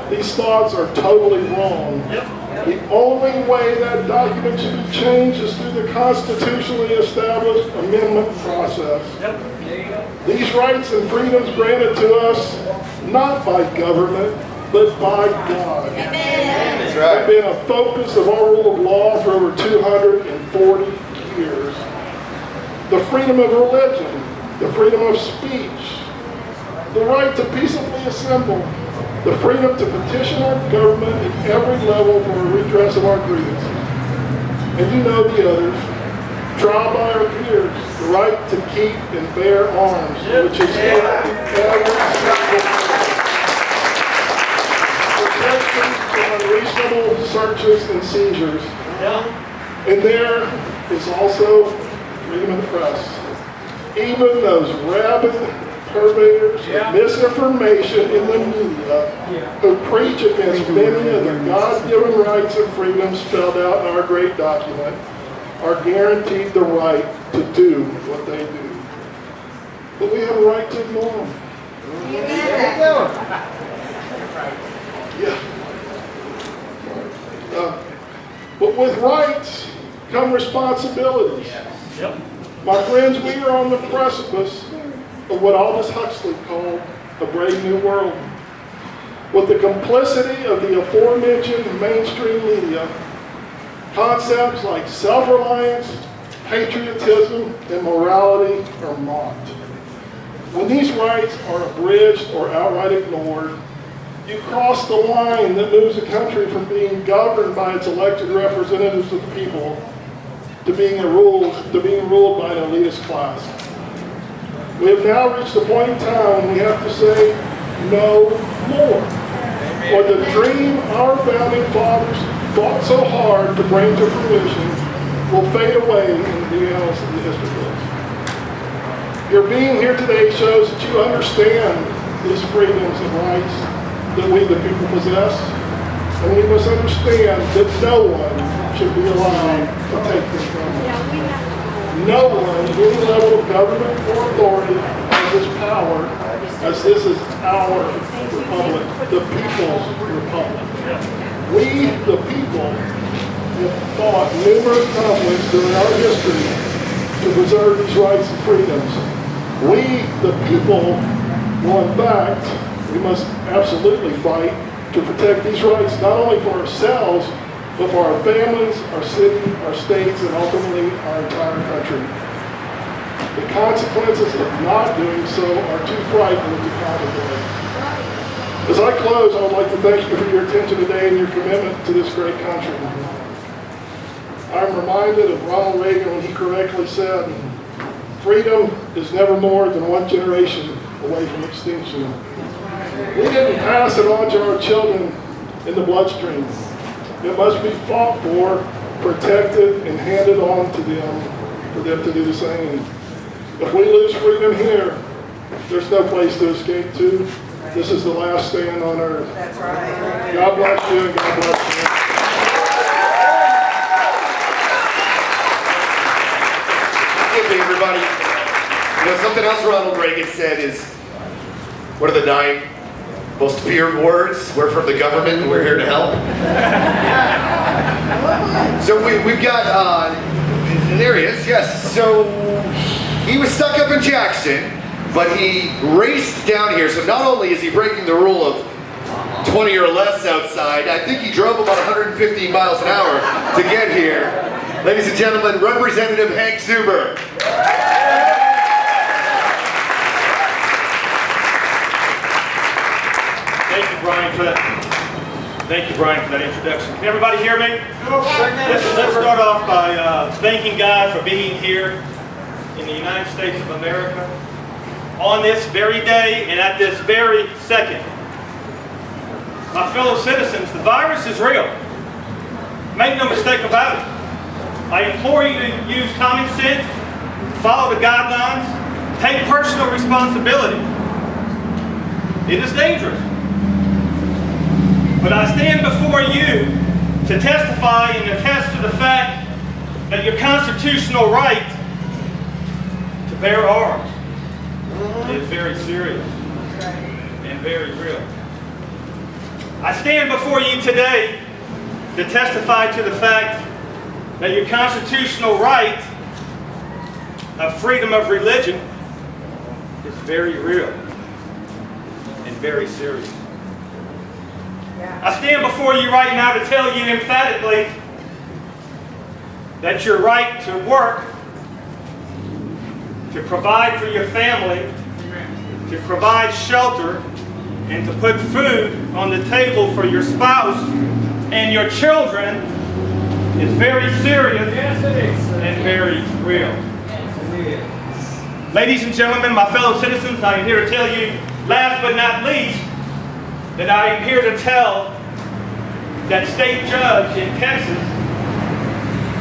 These thoughts are totally wrong. The only way that document should be changed is through the constitutionally established amendment process. These rights and freedoms granted to us not by government, but by God. That's right. Have been a focus of our rule of law for over 240 years. The freedom of religion, the freedom of speech, the right to peaceably assemble, the freedom to petition our government at every level for a redress of our grievances. And you know the others. Trial by our peers, the right to keep and bear arms, which is every protection from unreasonable searches and seizures. And there is also freedom of the press. Even those rabid purveyors of misinformation in the media who preach against many of the God-given rights and freedoms spelled out in our great document are guaranteed the right to do what they do. But we have a right to ignore them. But with rights come responsibilities. My friends, we are on the precipice of what Aldous Huxley called a brave new world. With the complicity of the aforementioned mainstream media, concepts like self-reliance, patriotism, and morality are mocked. When these rights are abridged or outright ignored, you cross the line that moves a country from being governed by its elected representatives of the people to being ruled by an elitist class. We have now reached the point in time when we have to say no more. Or the dream our founding fathers fought so hard to bring to fruition will fade away in the annals of the history books. Your being here today shows that you understand these freedoms and rights that we the people possess, and we must understand that no one should be allowed to take this from us. No one, any level of government or authority, has this power, as this is our republic, the people's republic. We, the people, have fought numerous conflicts during our history to preserve these rights and freedoms. We, the people, well, in fact, we must absolutely fight to protect these rights, not only for ourselves, but for our families, our city, our states, and ultimately our entire country. The consequences of not doing so are too frightening to contemplate. As I close, I would like to thank you for your attention today and your commitment to this great country. I'm reminded of Ronald Reagan when he correctly said, "Freedom is never more than one generation away from extinction." We didn't pass it on to our children in the bloodstream. It must be fought for, protected, and handed on to them for them to do the same. If we lose freedom here, there's no place to escape to. This is the last stand on earth. That's right. God bless you and God bless you. Hey, everybody. You know, something else Ronald Reagan said is, what are the 9 most feared words? We're from the government and we're here to help. So we've got, there he is, yes. So he was stuck up in Jackson, but he raced down here. So not only is he breaking the rule of 20 or less outside, I think he drove about 150 miles an hour to get here. Ladies and gentlemen, Representative Hank Zuber. Thank you, Brian, for that introduction. Can everybody hear me? Let's start off by thanking God for being here in the United States of America on this very day and at this very second. My fellow citizens, the virus is real. Make no mistake about it. I implore you to use common sense, follow the guidelines, take personal responsibility. It is dangerous. But I stand before you to testify and attest to the fact that your constitutional right to bear arms is very serious and very real. I stand before you today to testify to the fact that your constitutional right of freedom of religion is very real and very serious. I stand before you right now to tell you emphatically that your right to work, to provide for your family, to provide shelter, and to put food on the table for your spouse and your children is very serious and very real. Ladies and gentlemen, my fellow citizens, I am here to tell you, last but not least, that I am here to tell that state judge in Texas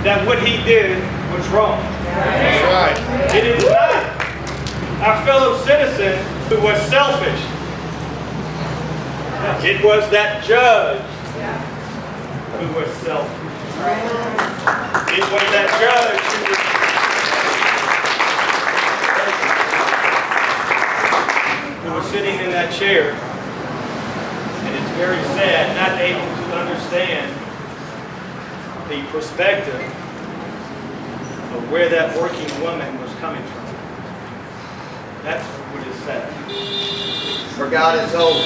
that what he did was wrong. That's right. It is not our fellow citizen who was selfish. It was that judge who was selfish. It was that judge who was sitting in that chair. And it's very sad, not able to understand the perspective of where that working woman was coming from. That's what is sad. For God is hope.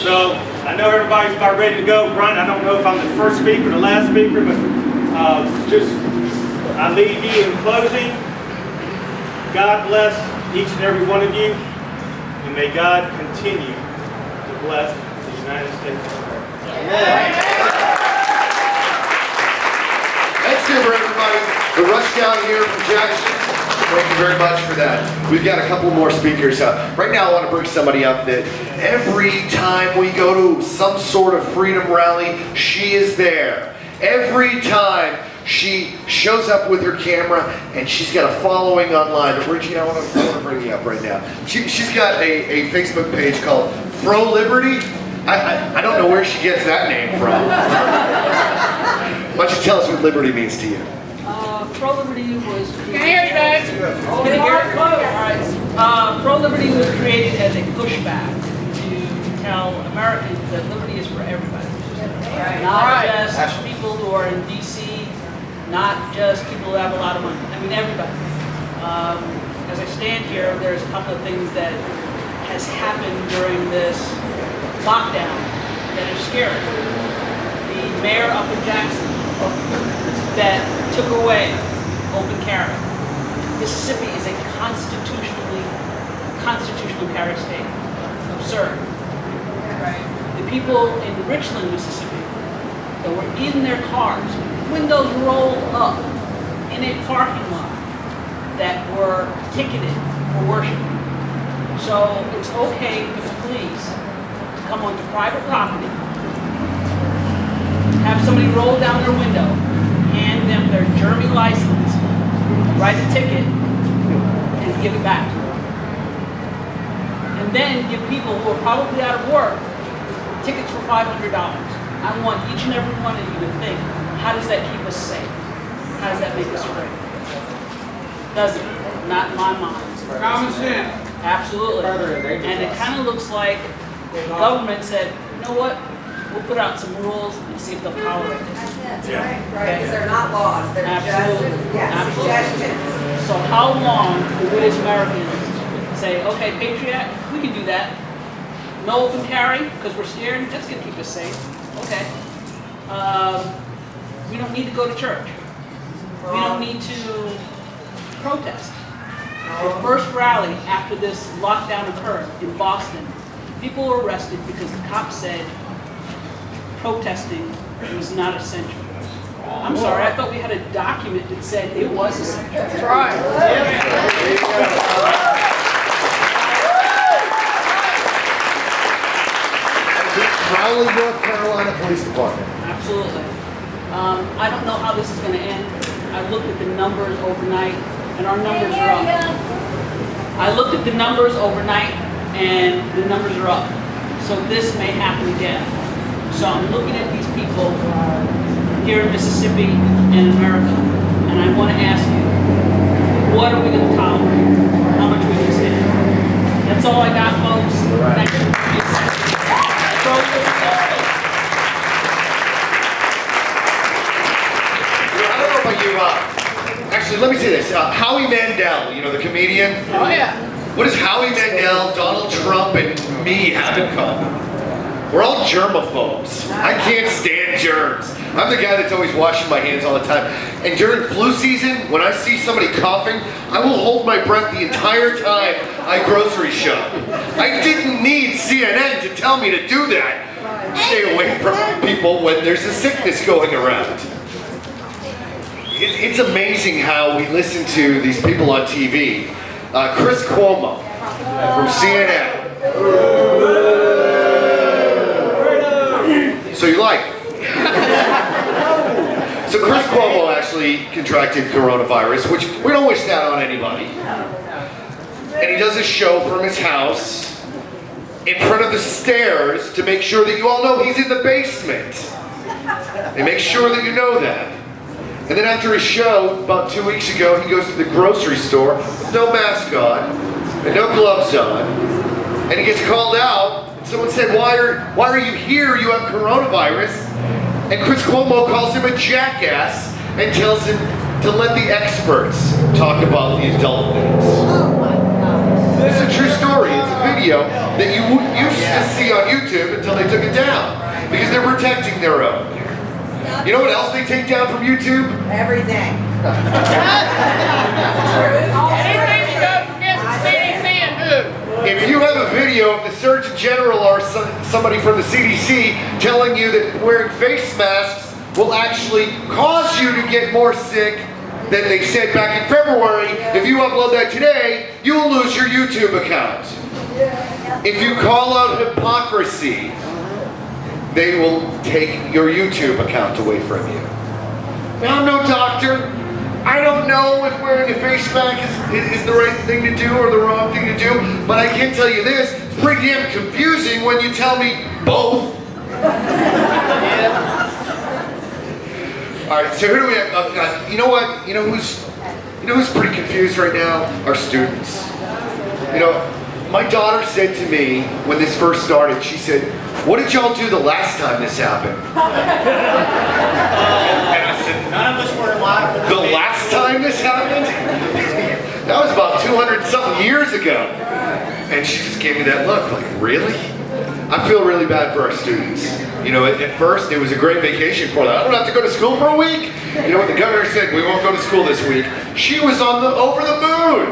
So, I know everybody's about ready to go. Brian, I don't know if I'm the first speaker or the last speaker, but I leave you in closing. God bless each and every one of you, and may God continue to bless the United States of America. Thanks, Zuber, everybody. The rush down here from Jackson. Thank you very much for that. We've got a couple more speakers. Right now I want to bring somebody up that every time we go to some sort of freedom rally, she is there. Every time she shows up with her camera and she's got a following online. But Reggie, I want to bring you up right now. She's got a Facebook page called FroLiberty. I don't know where she gets that name from. Why don't you tell us what liberty means to you? FroLiberty was Can I hear you guys? FroLiberty was created as a pushback to tell Americans that liberty is for everybody. Not just people who are in DC not just people who have a lot of money. I mean, everybody. As I stand here, there's a couple of things that has happened during this lockdown that is scary. The mayor up in Jackson that took away open carry. Mississippi is a constitutional carry state. Absurd. Right? The people in Richland, Mississippi, that were in their cars, windows rolled up, in a parking lot, that were ticketed for worship. So it's okay for the police to come onto private property, have somebody roll down their window, hand them their German license, write a ticket, and give it back to them. And then give people who are probably out of work tickets for $500. I want each and every one of you to think, how does that keep us safe? How does that make us free? Doesn't. Not in my mind. Common sense. Absolutely. And it kind of looks like the government said, you know what? We'll put out some rules and see if they'll tolerate it. That's right, because they're not laws, they're Absolutely. just suggestions. So how long will we as Americans say, okay, Patriot, we can do that. No open carry, because we're scared, that's going to keep us safe. Okay. We don't need to go to church. We don't need to protest. The first rally after this lockdown occurred in Boston, people were arrested because the cops said protesting was not essential. I'm sorry, I thought we had a document that said it was essential. That's right. Raleigh, North Carolina Police Department. Absolutely. I don't know how this is going to end. I looked at the numbers overnight, and our numbers are up. I looked at the numbers overnight, and the numbers are up. So this may happen again. So I'm looking at these people here in Mississippi and America, and I want to ask you, what are we going to tolerate? How much are we going to stand? That's all I got, folks. Thank you. I don't know about you, actually, let me say this. Howie Mandel, you know, the comedian? Oh, yeah. What does Howie Mandel, Donald Trump, and me have in common? We're all germaphobes. I can't stand germs. I'm the guy that's always washing my hands all the time. And during flu season, when I see somebody coughing, I will hold my breath the entire time I grocery shop. I didn't need CNN to tell me to do that. Stay away from people when there's a sickness going around. It's amazing how we listen to these people on TV. Chris Cuomo from CNN. So you like it? So Chris Cuomo actually contracted coronavirus, which we don't wish that on anybody. And he does a show from his house in front of the stairs to make sure that you all know he's in the basement. They make sure that you know that. And then after his show, about 2 weeks ago, he goes to the grocery store with no mask on and no gloves on. And he gets called out. Someone said, why are you here? You have coronavirus. And Chris Cuomo calls him a jackass and tells him to let the experts talk about the adult things. Oh my God. It's a true story. It's a video that you used to see on YouTube until they took it down because they're protecting their own. You know what else they take down from YouTube? Everything. Anything that goes against the CDC and who? If you have a video of the Surgeon General or somebody from the CDC telling you that wearing face masks will actually cause you to get more sick than they said back in February, if you upload that today, you will lose your YouTube account. If you call out hypocrisy, they will take your YouTube account away from you. Now, I'm no doctor. I don't know if wearing a face mask is the right thing to do or the wrong thing to do, but I can tell you this, it's pretty damn confusing when you tell me both. All right, so who do we have? You know what? You know who's pretty confused right now? Our students. You know, my daughter said to me when this first started, she said, "What did y'all do the last time this happened?" And I Listen, None of us were alive. the last time this happened, that was about 200 something years ago. And she just gave me that look, like, really? I feel really bad for our students. You know, at first it was a great vacation for them. I don't have to go to school for a week. You know, when the governor said we won't go to school this week, she was over the moon.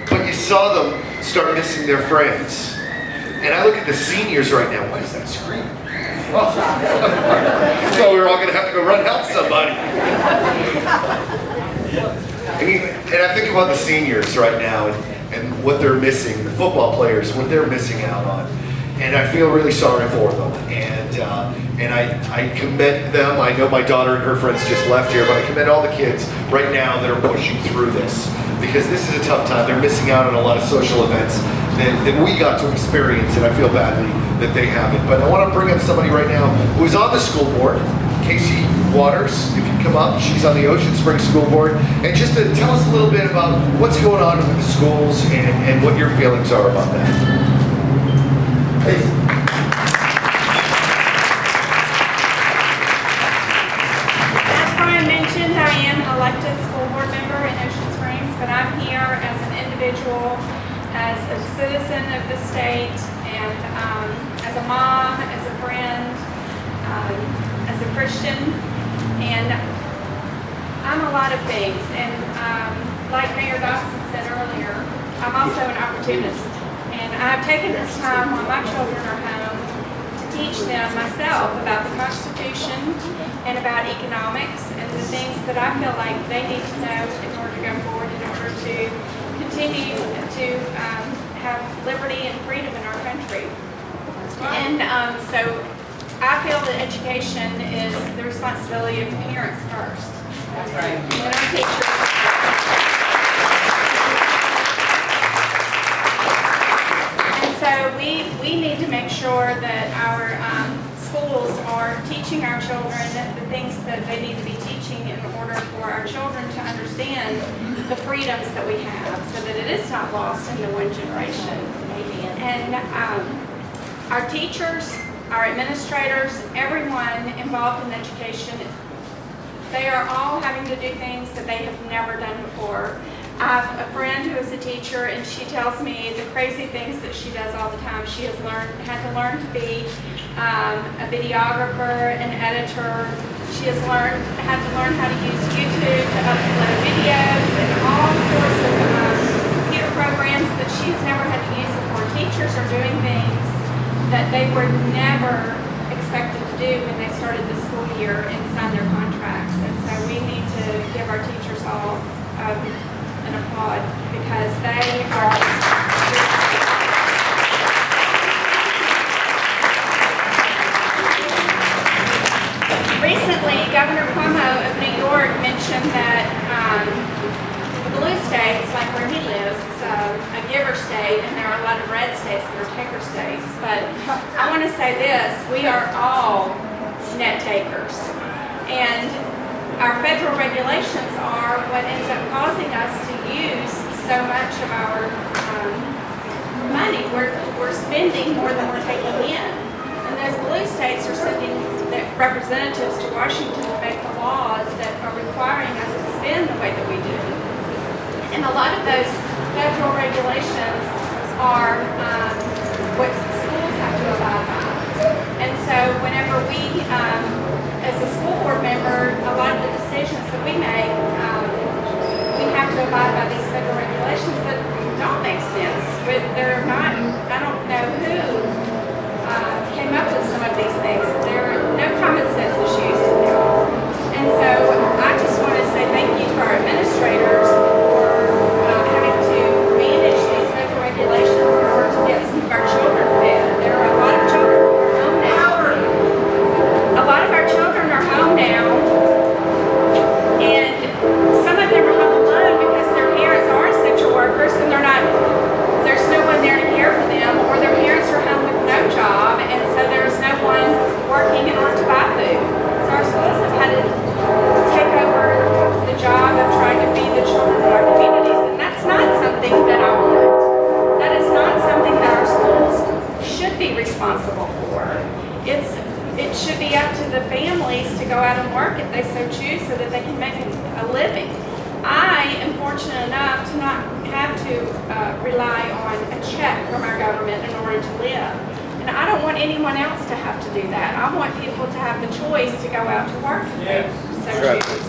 But you saw them start missing their friends. And I look at the seniors right now. Why is that screaming? Oh. So we're all going to have to go run help somebody. And I think about the seniors right now and what they're missing, the football players, what they're missing out on. And I feel really sorry for them. And I commend them. I know my daughter and her friends just left here, but I commend all the kids right now that are pushing through this. Because this is a tough time. They're missing out on a lot of social events that we got to experience, and I feel badly that they haven't. But I want to bring up somebody right now who is on the school board, Kacee Waters. If you come up, she's on the Ocean Springs School Board. And just to tell us a little bit about what's going on with the schools and what your feelings are about that. Hey. As Brian mentioned, I am an elected school board member in Ocean Springs, but I'm here as an individual, as a citizen of the state, and as a mom, as a friend, as a Christian, and I'm a lot of things. And like Mayor Dawson said earlier, I'm also an opportunist. And I've taken this time while my children are home to teach them myself about the Constitution and about economics and the things that I feel like they need to know in order to go forward, in order to continue to have liberty and freedom in our country. And so I feel that education is the responsibility of parents first. That's right. And our teachers. So we need to make sure that our schools are teaching our children the things that they need to be teaching in order for our children to understand the freedoms that we have, so that it is not lost in the one generation. And our teachers, our administrators, everyone involved in education, they are all having to do things that they have never done before. I have a friend who is a teacher, and she tells me the crazy things that she does all the time. She has had to learn to be a videographer, an editor. She has had to learn how to use YouTube to upload videos and all sorts of computer programs that she's never had to use before. Teachers are doing things that they were never expected to do when they started the school year and signed their contracts. And so we need to give our teachers all an applaud, because they are recently Governor Cuomo of New York mentioned that the blue states, like where he lives, is a giver state, and there are a lot of red states that are taker states. But I want to say this: we are all net takers, and our federal regulations are what ends up causing us to use so much of our money. We're spending more than we're taking in. And those blue states are sending representatives to Washington to make the laws that are requiring us to spend the way that we do. And a lot of those federal regulations are what schools have to abide by. And so whenever we, as a school board member, a lot of the decisions that we make, we have to abide by these federal regulations that don't make sense. But they're not, I don't know who came up with some of these things. There are no common sense issues to them. And so I just want to say thank you to our administrators for having to manage these federal regulations in order to get some of our children fed. There are a lot of children who are home now. A lot of our children are home now, and some of them are home alone because their parents are essential workers and there's no one there to care for them, or their parents are home with no job, and so there's no one working in order to buy food. So our schools have had to take over the job of trying to feed the children in our communities, and that's not something that I want. That is not something that our schools should be responsible for. It's it should be up to the families to go out and work if they so choose so that they can make a living. I am fortunate enough to not have to rely on a check from our government in order to live. And I don't want anyone else to have to do that. I want people to have the choice to go out to work if they so choose.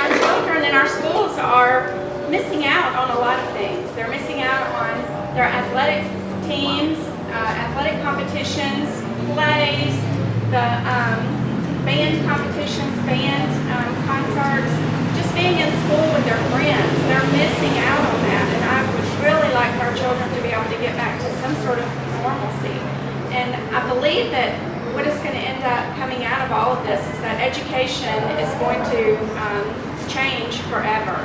Our children in our schools are missing out on a lot of things. They're missing out on their athletic teams, athletic competitions, plays, the band competitions, band concerts, just being in school with their friends. They're missing out on that, and I would really like our children to be able to get back to some sort of normalcy. And I believe that what is going to end up coming out of all of this is that education is going to change forever.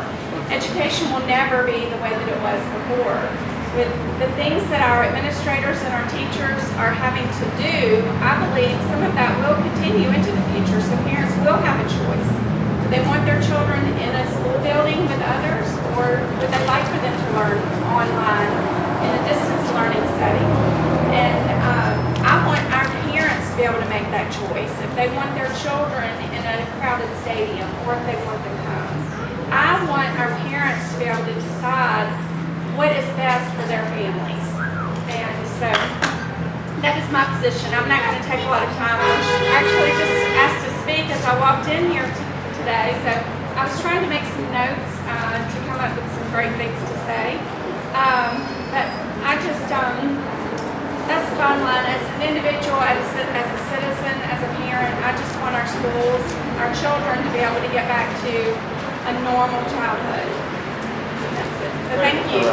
Education will never be the way that it was before. With the things that our administrators and our teachers are having to do, I believe some of that will continue into the future, so parents will have a choice. Do they want their children in a school building with others, or would they like for them to learn online in a distance learning setting? And I want our parents to be able to make that choice, if they want their children in a crowded stadium, or if they want them home. I want our parents to be able to decide what is best for their families. And so that is my position. I'm not going to take a lot of time. I was actually just asked to speak as I walked in here today. So I was trying to make some notes to come up with some great things to say. But I just, that's the bottom line. As an individual, as a citizen, as a parent, I just want our schools, our children to be able to get back to a normal childhood. That's it. So thank you.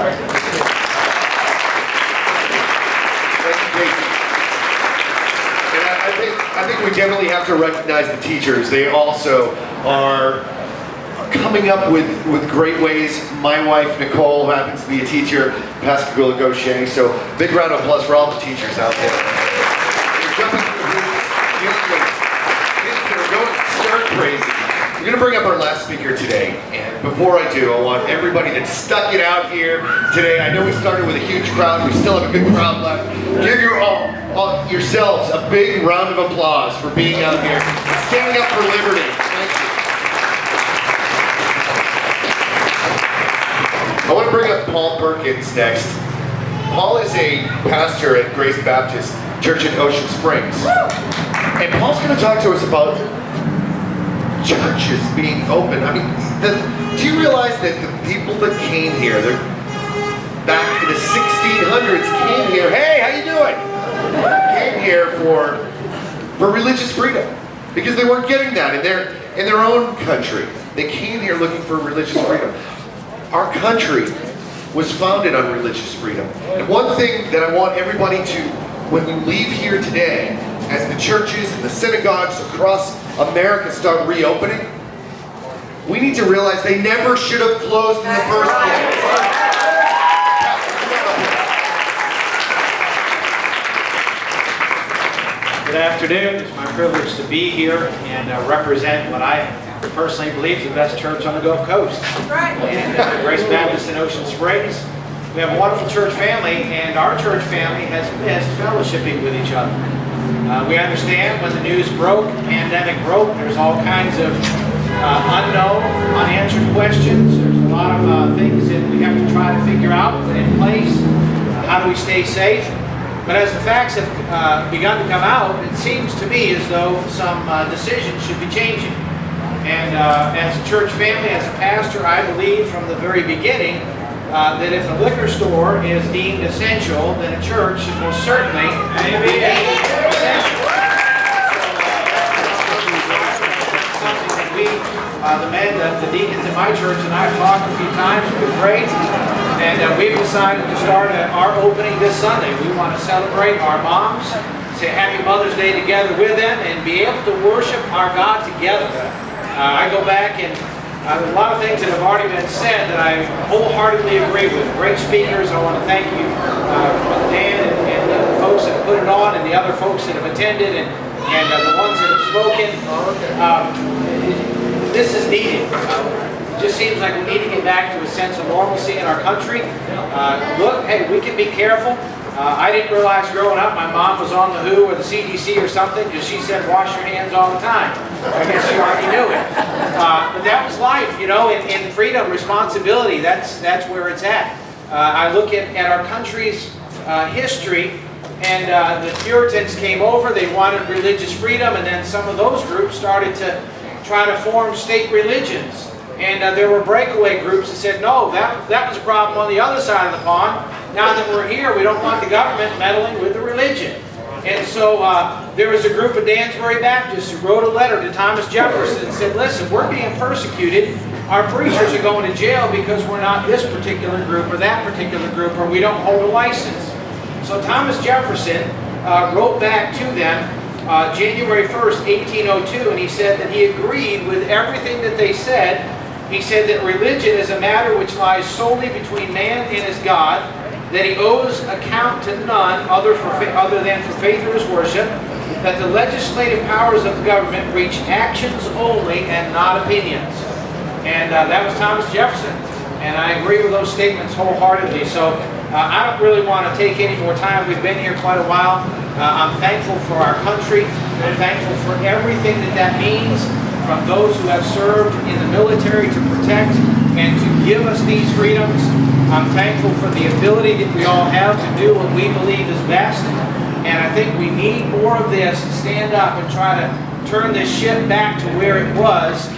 Thank you, Kacee. And I think we definitely have to recognize the teachers. They also are coming up with great ways. My wife, Nicole, who happens to be a teacher, Pascagoula Gaucher. So big round of applause for all the teachers out there. They're jumping through hoops, dealing with kids that are going stir crazy. We're going to bring up our last speaker today, and before I do, I want everybody that stuck it out here today. I know we started with a huge crowd, we still have a good crowd left. Give yourselves a big round of applause for being out here, standing up for liberty. Thank you. I want to bring up Paul Perkins next. Paul is a pastor at Grace Baptist Church in Ocean Springs, and Paul's going to talk to us about churches being open. I mean, do you realize that the people that came here, they're back in the 1600s, came here, hey, how you doing? Came here for religious freedom, because they weren't getting that in their own country. They came here looking for religious freedom. Our country was founded on religious freedom. And one thing that I want everybody to, when we leave here today, as the churches and the synagogues across America start reopening, we need to realize they never should have closed in the first place. Good afternoon. It's my privilege to be here and represent what I personally believe is the best church on the Gulf Coast. And Grace Baptist in Ocean Springs. We have a wonderful church family, and our church family has missed fellowshipping with each other. We understand when the news broke, the pandemic broke, there's all kinds of unknown, unanswered questions. There's a lot of things that we have to try to figure out, put in place. How do we stay safe? But as the facts have begun to come out, it seems to me as though some decisions should be changing. And as a church family, as a pastor, I believe from the very beginning that if a liquor store is deemed essential, then a church should most certainly be deemed essential. Something that we, the deacons in my church and I have talked a few times, we've been great, and we've decided to start our opening this Sunday. We want to celebrate our moms, say Happy Mother's Day together with them, and be able to worship our God together. I go back and there's a lot of things that have already been said that I wholeheartedly agree with. Great speakers. I want to thank you, Dan, and the folks that have put it on, and the other folks that have attended, and the ones that have spoken. This is needed. It just seems like we need to get back to a sense of normalcy in our country. Look, hey, we can be careful. I didn't realize growing up my mom was on the WHO or the CDC or something because she said wash your hands all the time. I guess she already knew it. But that was life, you know, in freedom, responsibility, that's where it's at. I look at our country's history, and the Puritans came over, they wanted religious freedom, and then some of those groups started to try to form state religions. And there were breakaway groups that said, no, that was a problem on the other side of the pond. Now that we're here, we don't want the government meddling with the religion. And so there was a group of Dansbury Baptists who wrote a letter to Thomas Jefferson and said, listen, we're being persecuted. Our preachers are going to jail because we're not this particular group or that particular group, or we don't hold a license. So Thomas Jefferson wrote back to them January 1st, 1802, and he said that he agreed with everything that they said. He said that religion is a matter which lies solely between man and his God, that he owes account to none other than for faith or his worship, that the legislative powers of the government reach actions only and not opinions. And that was Thomas Jefferson. And I agree with those statements wholeheartedly. So I don't really want to take any more time. We've been here quite a while. I'm thankful for our country. I'm thankful for everything that means, from those who have served in the military to protect and to give us these freedoms. I'm thankful for the ability that we all have to do what we believe is best. And I think we need more of this to stand up and try to turn this ship back to where it was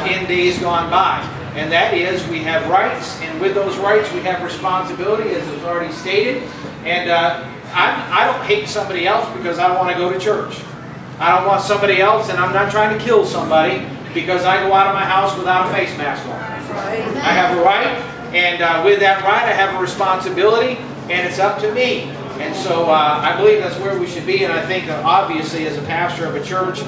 in days gone by. And that is, we have rights, and with those rights we have responsibility, as was already stated. And I don't hate somebody else because I want to go to church. I don't want somebody else, and I'm not trying to kill somebody because I go out of my house without a face mask on. I have a right, and with that right I have a responsibility, and it's up to me. And so I believe that's where we should be, and I think obviously as a pastor of a church,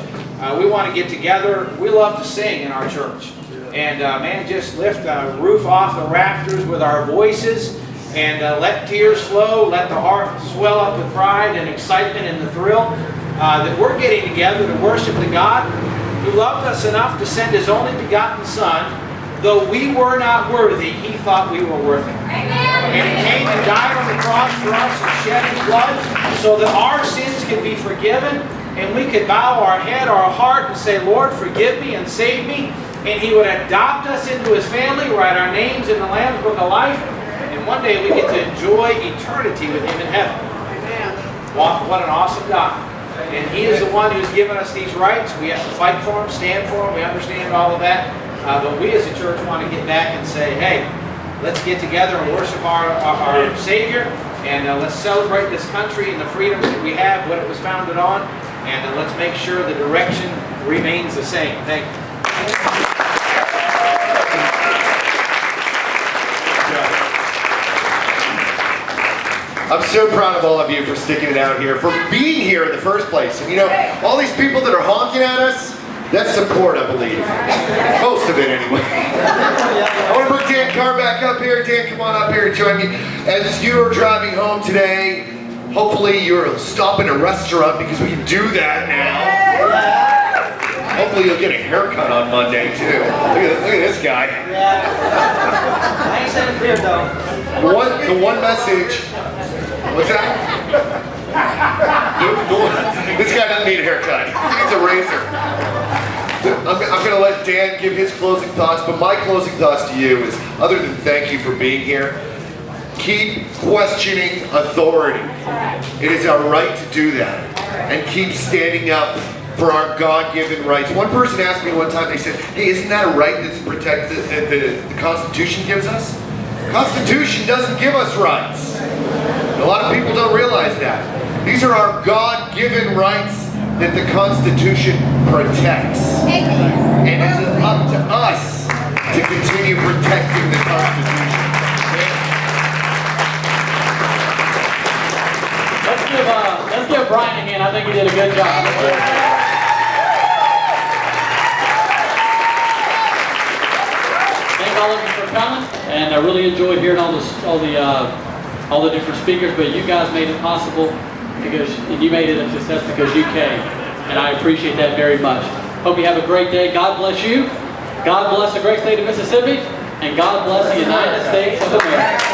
we want to get together. We love to sing in our church. And man, just lift the roof off the rafters with our voices, and let tears flow, let the heart swell up with pride and excitement and the thrill that we're getting together to worship the God who loved us enough to send His only begotten Son. Though we were not worthy, He thought we were worth it. And He came and died on the cross for us and shed His blood so that our sins can be forgiven, and we could bow our head, our heart, and say, Lord, forgive me and save me. And He would adopt us into His family, write our names in the Lamb's Book of Life, and one day we get to enjoy eternity with Him in heaven. What an awesome God. And He is the one who's given us these rights. We have to fight for them, stand for them. We understand all of that. But we as a church want to get back and say, hey, let's get together and worship our Savior. And let's celebrate this country and the freedoms that we have, what it was founded on. And let's make sure the direction remains the same. Thank you. I'm so proud of all of you for sticking it out here, for being here in the first place. And you know, all these people that are honking at us, that's support, I believe. Most of it, anyway. I want to bring Dan Carr back up here. Dan, come on up here and join me. As you are driving home today, hopefully you're stopping at a restaurant because we can do that now. Hopefully you'll get a haircut on Monday, too. Look at this guy. I ain't said a beard, though. The one message. What's that? This guy doesn't need a haircut. He needs a razor. I'm going to let Dan give his closing thoughts, but my closing thoughts to you is, other than thank you for being here, keep questioning authority. It is our right to do that. And keep standing up for our God-given rights. One person asked me one time, they said, hey, isn't that a right that's protected that the Constitution gives us? The Constitution doesn't give us rights. A lot of people don't realize that. These are our God-given rights that the Constitution protects. And it's up to us to continue protecting the Constitution. Let's give Brian a hand. I think he did a good job. Thank all of you for coming, and I really enjoyed hearing all the different speakers. But you guys made it possible and you made it a success because you came, and I appreciate that very much. Hope you have a great day. God bless you. God bless the great state of Mississippi, and God bless the United States of America.